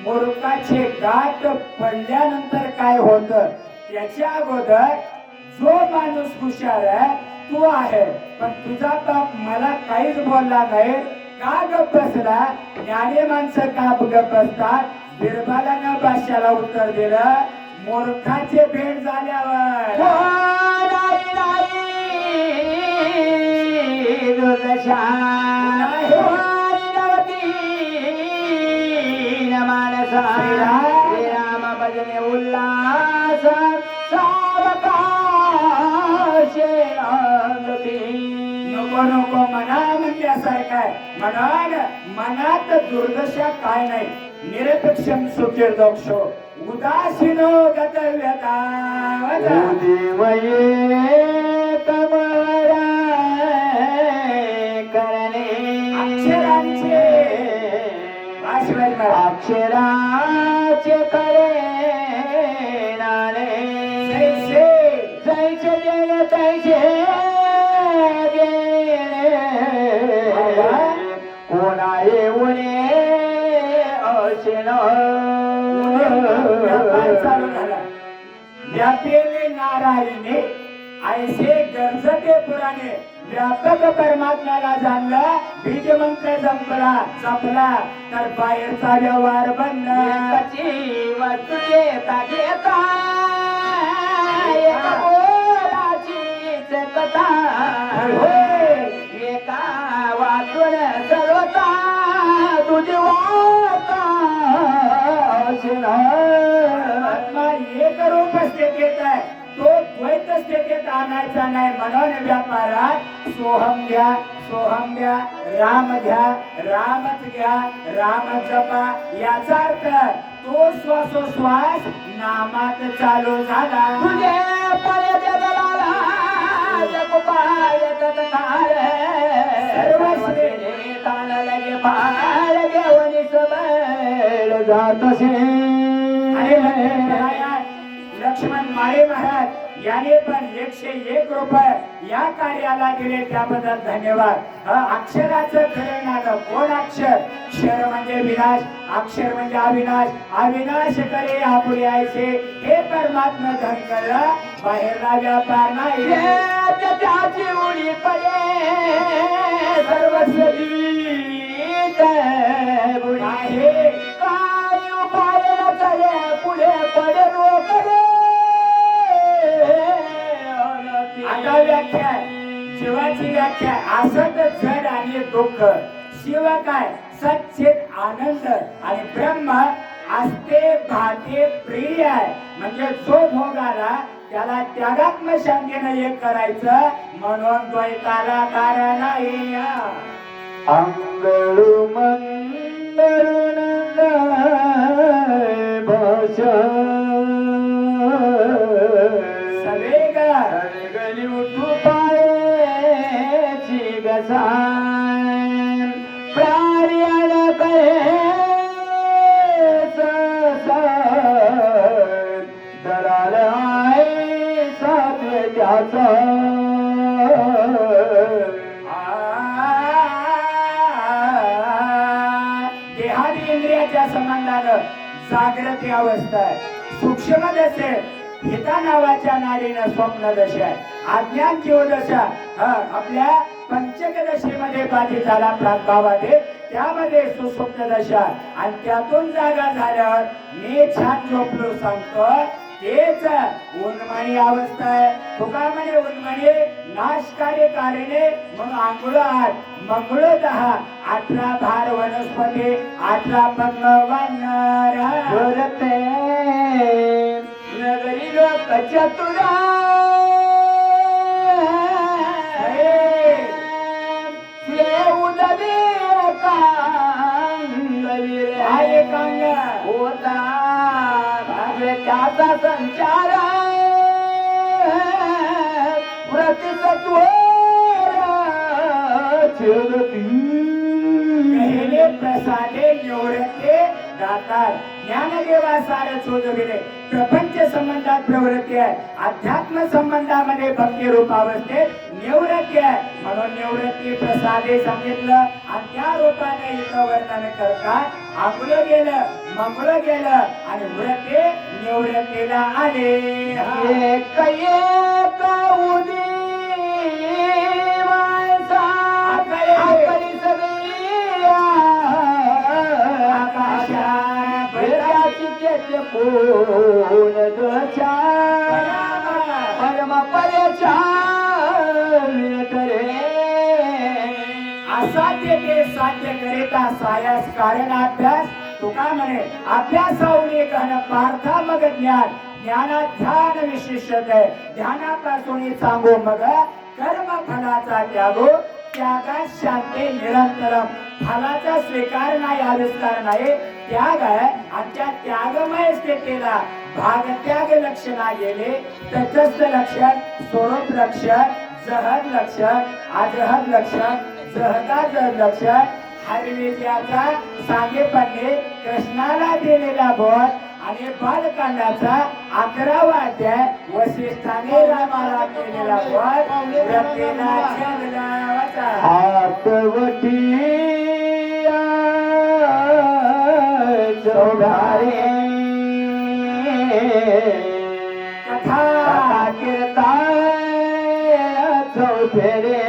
मूर्खाचे गाठ पडल्यानंतर काय होत त्याच्या अगोदर जो माणूस हुशार आहे तू आहे, पण तुझा बाप मला काहीच बोलला नाही. का गप्प बसला? ज्ञानी माणसं का गप्प बसतात? बिरबलानं बादशाला उत्तर दिलं, मूर्खाचे भेट झाल्यावर राम भजने उल्लास नको नको म्हणा म्हणल्यासारखं आहे. म्हणाल मनात दुर्दशा काय नाही, निरपेक्षम सुखीर दोक्षो उदासीनो गतव्यता. अक्षरांचे अक्षराचे करे नाणे जैसे जैसे गेले तैसे गेले कोणा येऊने असे व्यापार चालू झाला. व्यापेले नारायणे ऐसे गरजते पुराणे. व्यापक परमात्म्याला जाणलं, बीज मंत्र जपला तर बाहेरचा व्यवहार बंद. वस्तू घेता घेता एका बोलाचीच कथा एका वाचून सर्वता तुझी वार्ता परमात्मा एक रूप स्थितीत आहे, तो द्वैत स्थितीत आणायचा नाही. म्हणून व्यापारात सोहम घ्या, सोहम घ्या, राम घ्या, रामच घ्या, राम जपा. याचा अर्थ तो श्वासोश्वास नामात चालू झाला. तुझे पर्यटन दलाला जगपाय तत्काळ सर्वस्वी तान लगे पाळ घेऊन सबळ जातसे. लक्ष्मण माळे महाराज याने पण 101 रुपये या कार्याला दिले, त्याबद्दल धन्यवाद. अक्षराचं खरं नातं कोण? अक्षर. क्षर म्हणजे विनाश, अक्षर म्हणजे अविनाश. अविनाश करे आपुले आयसे, हे परमात्मा धन कळलं, बाहेरला व्यापार नाही. त्याची उडी पडे सर्वस्वी आहे. काय उपाय चले पुढे पडे रोकडे. आता व्याख्या शिवाची व्याख्या असत जड आणि दुःख. शिव काय? सच्चित आनंद आणि ब्रह्म असते भाते प्रिय आहे. म्हणजे जो भोग आला त्याला त्यागात्म शांतीने एक करायचं, म्हणून द्वैताला कारण नाही. अंगळू मंदरुण भाषा सवेग गली उठू पायाची गसाय प्राण्यान करे दलाल आहे सात्वे त्याचा. देहादी इंद्रियाच्या संबंधानं जागृती अवस्था आहे, सूक्ष्म दशे हिता नावाच्या नाडीनं स्वप्न दशा आहे, अज्ञान जीवदशा आपल्या पंचक दशेमध्ये बाधित झाला प्रागभावामध्ये, त्यामध्ये सुसुप्त दशा. आणि त्यातून जागा झाल्यावर मी छान झोपलो सांगतो तेच उन्मणी अवस्था आहे. तुका म्हणे उन्मणी नाशकारी कारिणे, मग आंघोळ 8 मंगळ 10 18 भार वनस्पती 18 पद्म वानर गुरते नगरी लोक चतुरा अरे त्याचा संचार प्रतिसत्व पहिले प्रसादे निवृत्ते दातार ज्ञानदेवा सार चोजविले प्रपंच संबंधात प्रवृत्ती आहे अध्यात्म संबंधामध्ये भक्ती रूप अवस्थेत निवृत्ती आहे म्हणून निवृत्ती प्रसादे सांगितलं आणि त्या रूपाने इथं वर्णन करतात आकुलं गेलं मंगळ गेलं आणि वृत्ते निवृत्तीला आले एक उदी माणसा आपली सगळी आकाशा भैराची केते कोण दच्या परम पर्याच्या करे असाध्य ते साध्य करिता सायास कारण अभ्यास तुका म्हणे अभ्यासावणे घन पार्था मग ज्ञान ज्ञानात ध्यान विशेषत आहे ध्यानापासून सांगू मग कर्म फलाचा त्यागो त्यागात शांती निरंतरम फलाचा स्वीकार नाही आविष्कार नाही त्याग आहे आणि त्या त्यागमय स्थितीला भागत्याग लक्षणा गेले तटस्थ लक्षण स्वरूप लक्षण जहद लक्षण अजहद लक्षण जहदाजहद लक्षण हरिविद्याचा सांगेपणे कृष्णाला दिलेला बोध आणि बालकांडाचा 11वा अध्याय वसिष्ठाने रामाला केलेला बोध व्यक्तीला छेदला हातवटी चौधारे कथा कीर्तन चौफेरे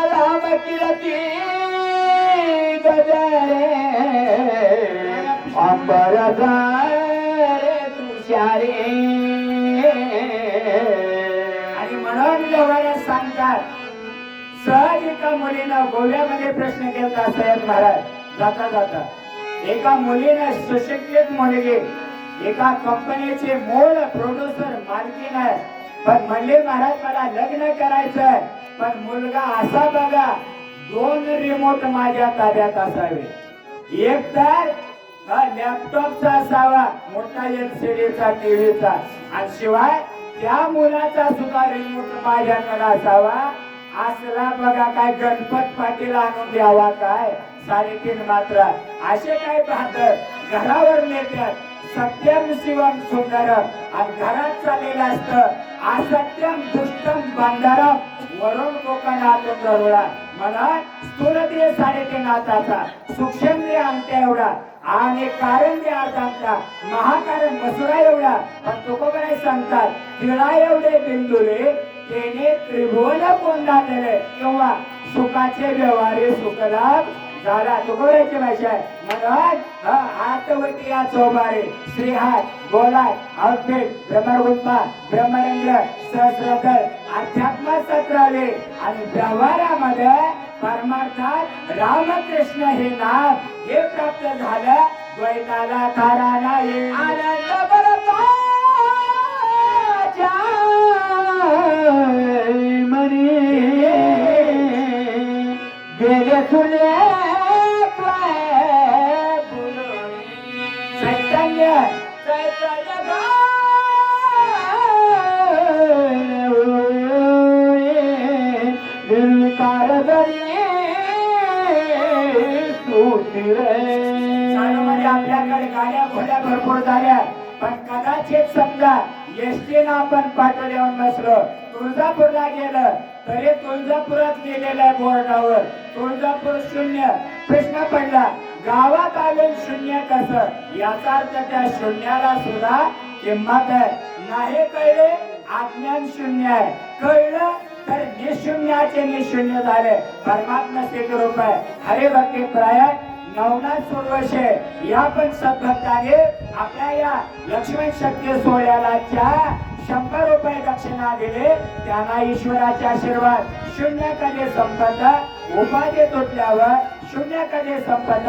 राम कीर्ती गजरे अंबर रे तुषारे आणि म्हणून लोकांना सांगतात सहज एका मुलीनं गोव्यामध्ये प्रश्न केला सय्यद महाराज जाता जाता एका मुलीनं सुशिक्षित मुलगी एका कंपनीचे मूळ प्रोड्युसर मालकीन आहे पण म्हणले महाराज मला लग्न करायचंय पण मुलगा असा बघा 2 रिमोट माझ्या ताब्यात असावे एक तर लॅपटॉपचा असावा मोठा LCDचा टीव्हीचा आणि शिवाय त्या मुलाचा सुद्धा रिमोट माझ्याकडे असावा असला बघा काय गणपत पाटील आणून द्यावा काय 3.5 मात्रा असे काय पाहत घरावर नेत्यात सत्यम शिवम सुंदरम आणि घरात चाललेलं असतं असत्यम दुष्टम बांधारम वरून कोकणातून जरूळा मला स्थूलदेह 3.5 हाताचा सूक्ष्मदेह अंगठ्या एवढा आणि कारंजे अर्धांचा महाकारण मसुरा एवढा पण तुकोबराय सांगतात तिळा एवढे बिंदुले तेने त्रिभुवन कोंडाळले किंवा सुखाचे व्यवहारे सुखलाभ झाला तुकोबरायची भाषा आहे म्हणून आतवती या चौबारे श्रीहात गोलाय आउटफिट ब्रह्मगुप्ता ब्रह्मरंद्र सहस्रदल अध्यात्म सत्राले आणि व्यवहारामध्ये परमार्थात रामकृष्ण हे नाव हे प्राप्त झालं द्वैताला तारा नाही आनंद बरता मनी गेले तुले चैतन्य निर्विकार आपल्याकडे गाड्या घोड्या भरपूर झाल्या पण कदाचित समजा एसटीनं आपण पाटण येऊन बसलो तुळजापूरला गेलं तरी तुळजापुरात गेलेल्या बोर्डावर तुळजापूर 0 प्रश्न पडला गावात आले 0 कसं याचा अर्थ त्या शून्याला सुद्धा किंमत आहे नाही कळले अज्ञान 0 आहे कळलं तर निशून्याचे निशून्य झाले परमात्मा स्थित रूप आहे हरिभक्ती प्रायण नवनाथ सुरवशे या पण सद्भक्ताने आपल्या या लक्ष्मण शक्ती सोहळ्याला 100 रुपये दक्षिणा दिले त्यांना ईश्वराचे आशीर्वाद 0 कधी संपत उपाधी तुटल्यावर 0 कधी संपत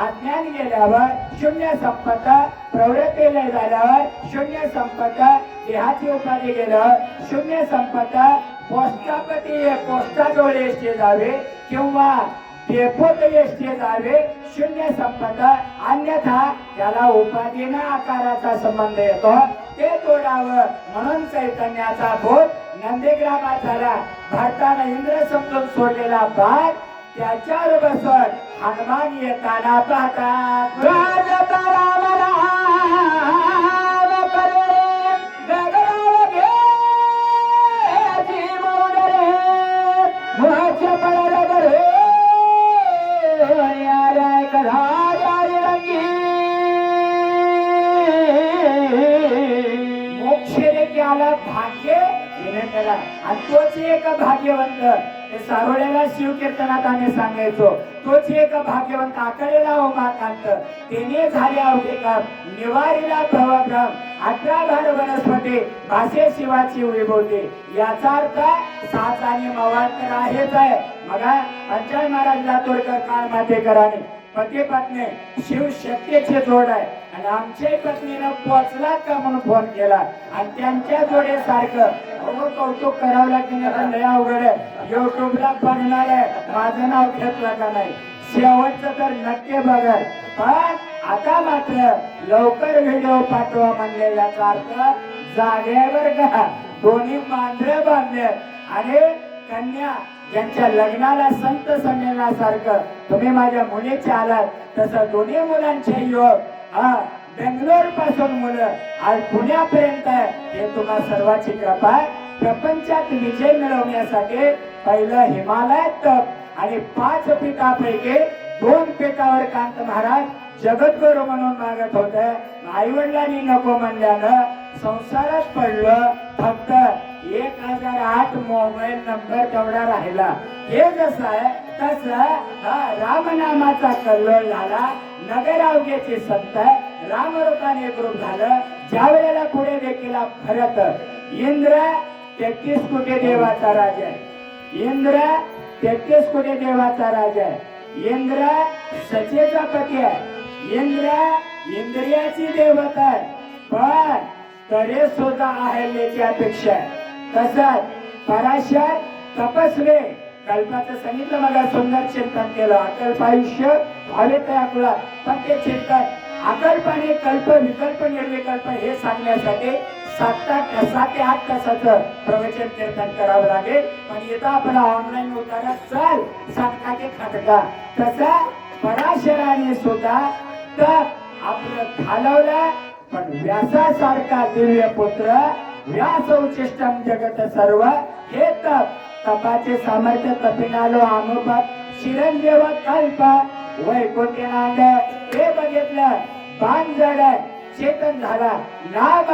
अज्ञान गेल्यावर 0 संपत प्रवृत्ती लय झाल्यावर 0 संपत देहाची उपाधी गेल्यावर 0 संपत पोस्टापती पोस्टाजवळ एसटी जावे किंवा बेपोत यष्टी जावे शून्य संपत, अन्यथा त्याला उपाधीना आकाराचा संबंध येतो, ते तोडावं म्हणून चैतन्याचा बोध नंदीग्रामात झाला. भारतानं इंद्र समजून सोडलेला बाण त्याच्यावर बसून हनुमान येताना पाहतात. राजता राम राम करे, गगनाव घे जीवन रे, मुळाच्या पडाला बरे, यार कधा रंगी. मोक्ष आला भाग्य विनंतला, आणि तोच एक भाग्यवंत. ते सारोळ्याला शिवकीर्तनात आम्ही सांगायचो, तोच एक भाग्यवंत आकडेला उमाकांत, तेने झाले अवघे काम, निवारीला भवभ्रम, 18 भार वनस्पती भाषे शिवाची विभूती. याचा अर्थ साच आणि मवाळ तर आहेच आहे. मगा पंचायत महाराज लातूरकर काळ मातेकरांनी पती पत्नी शिव शक्तीचे जोड आहे, आणि आमच्या पत्नीनं पोचलात का म्हणून फोन केला, आणि त्यांच्या जोडीसारखं कौतुक करावं लागतं. लय अवघड आहे, युट्यूबला बघणार आहे, माझं नाव घेतलं का नाही. शेवटचं तर नक्की बघा, पण आता मात्र लवकर व्हिडिओ पाठवा म्हणले. याचा अर्थ जागेवर का दोन्ही मांजरे बांधले, आणि कन्या ज्यांच्या लग्नाला संत संमेलनासारखं तुम्ही माझ्या मुलीचे आलात, तसं दोन्ही मुलांचे योग बेंगलोर पासून मुलं आज पुण्यापर्यंत आहे. हे तुम्हा सर्वांची कृपा आहे. प्रपंचात विजय मिळवण्यासाठी पहिलं हिमालयात तप, आणि 5 पिठापैकी 2 पिठावर कांत महाराज जगद्गुरु म्हणून मागत होते. आई वडिलांनी नको म्हणल्यानं संसारात पडलं. फक्त 1008 मोबाईल नंबर तेवढा राहिला. हे जसं आहे तसं रामनामाचा कल्लोळ झाला. नगर अवघ्याचे संत रामरूपाने एकरूप झालं. ज्या वेळेला पुढे देखील भरत इंद्र 33 कोटी देवाचा राजा आहे. इंद्र 33 कोटी देवाचा राजा आहे. इंद्र सचेचा पती आहे. इंद्र इंद्रियाची देवता आहे, पण तरी सुद्धा अहल्याची अपेक्षा आहे. तसंच पराशर तपस्वी कल्पाचं सांगितलं, मला सुंदर चिंतन केलं. अकल्प आयुष्य व्हावे तयाकुला, पण ते चिंतन अकल्पाने कल्प विकल्प निर्विकल्प हे सांगण्यासाठी 7 ते 8 तासाचं प्रवचन कीर्तन करावं लागेल. पण इथं आपला ऑनलाईन उतारा चल सातका ते खटका. तसा पराशराने सुद्धा तप आपलं घालवलं, पण व्यासासारखा दिव्य पुत्र व्यास उचिष्टम जगत सर्व, हे तपाचे सामर्थ्य तपिनालो आमोपत चिरंजीव कल्प वैकुंठनांद. हे बघितलं, बाण जड चेतन झाला, नाम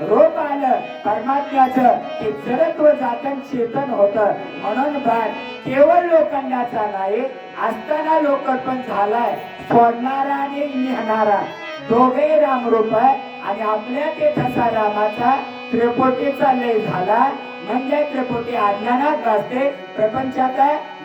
रूप आलं परमात्म्याचं, की जडत्व जातन चेतन होत. म्हणून बाण केवळ लोखंडाचा नाही, असताना लोकर्पण झालाय. सोडणारा आणि नेहणारा दोघे रामरूप आहे, आणि आपल्या ते ठसा रामाचा त्रिपुटीचा लय झाला. म्हणजे त्रिपुटी अज्ञानात भासते, प्रपंचात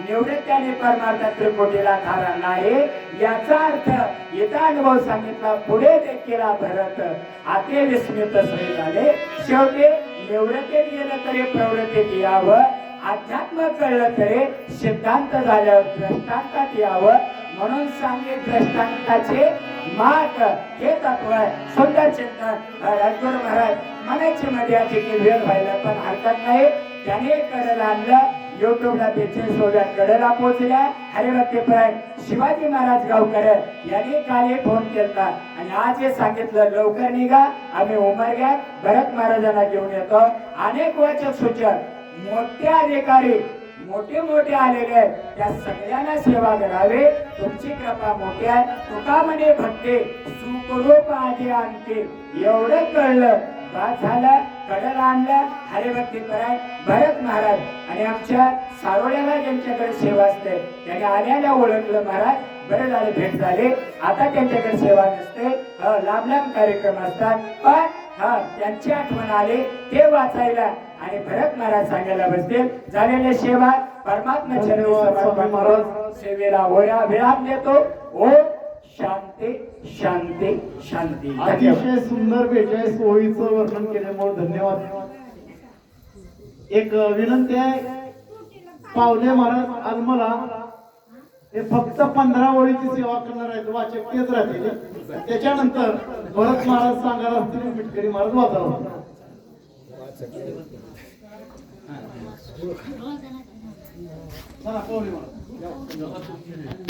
निवृत्ती आणि परमार्थ त्रिपुटीला धारा नाही. याचा अर्थ इथं अनुभव सांगितला. पुढे देखील भरत आते विस्मित सोयी झाले. शेवटी निवृत्तीत गेलं तरी प्रवृत्तीत यावं, अध्यात्म कळलं तरी सिद्धांत झाल्यावर दृष्टांतात यावं. म्हणून सांगित दृष्टांताचे मात हे तत्व आहे. सुंदर चिंतन राजगुरु महाराज म्हणायची मध्ये की वेळ व्हायला पण हरकत नाही. त्याने कडेला आणलं, युट्यूबला 45 कडेला पोहोचल्या. हरिभक्ती प्राय शिवाजी महाराज गावकर यांनी काल फोन केला, आणि आज हे सांगितलं लवकर निघा, आम्ही उमरग्यात भरत महाराजांना घेऊन येतो. अनेक वाचक सूचक मोठे अधिकारी मोठे आलेले आहेत, त्या सगळ्यांना सेवा करावे. तुमची कृपा मोठी आहे. तुका म्हणे भक्ती सुखरूप आधी आणते. एवढं कळलं बाद झालं. कडला आणलं हरिभक्ती कराय भरत महाराज, आणि आमच्या सारोळ्याला ज्यांच्याकडे सेवा असते त्याने आल्याला ओळखलं. महाराज बरे झाले, भेट झाले. आता त्यांच्याकडे सेवा नसते, लांब कार्यक्रम असतात. पण त्यांची आठवण आली ते वाचायला, आणि भरत महाराज सांगायला बसतील. झालेले सेवा परमात्मा चरणी सेवेला विराम देतो. ओ शांती शांती शांती. अतिशय सुंदर 42 ओळीचं वर्णन केल्यामुळे धन्यवाद. एक विनंती आहे, पावले महाराज आलमला हे फक्त 15 ओळीची सेवा करणार आहेत, वाचक तेच राहतील. त्याच्यानंतर भरत महाराज सांगणार असतील, मिटकरी महाराज वाजवणार. चला, पाहुणे महाराज.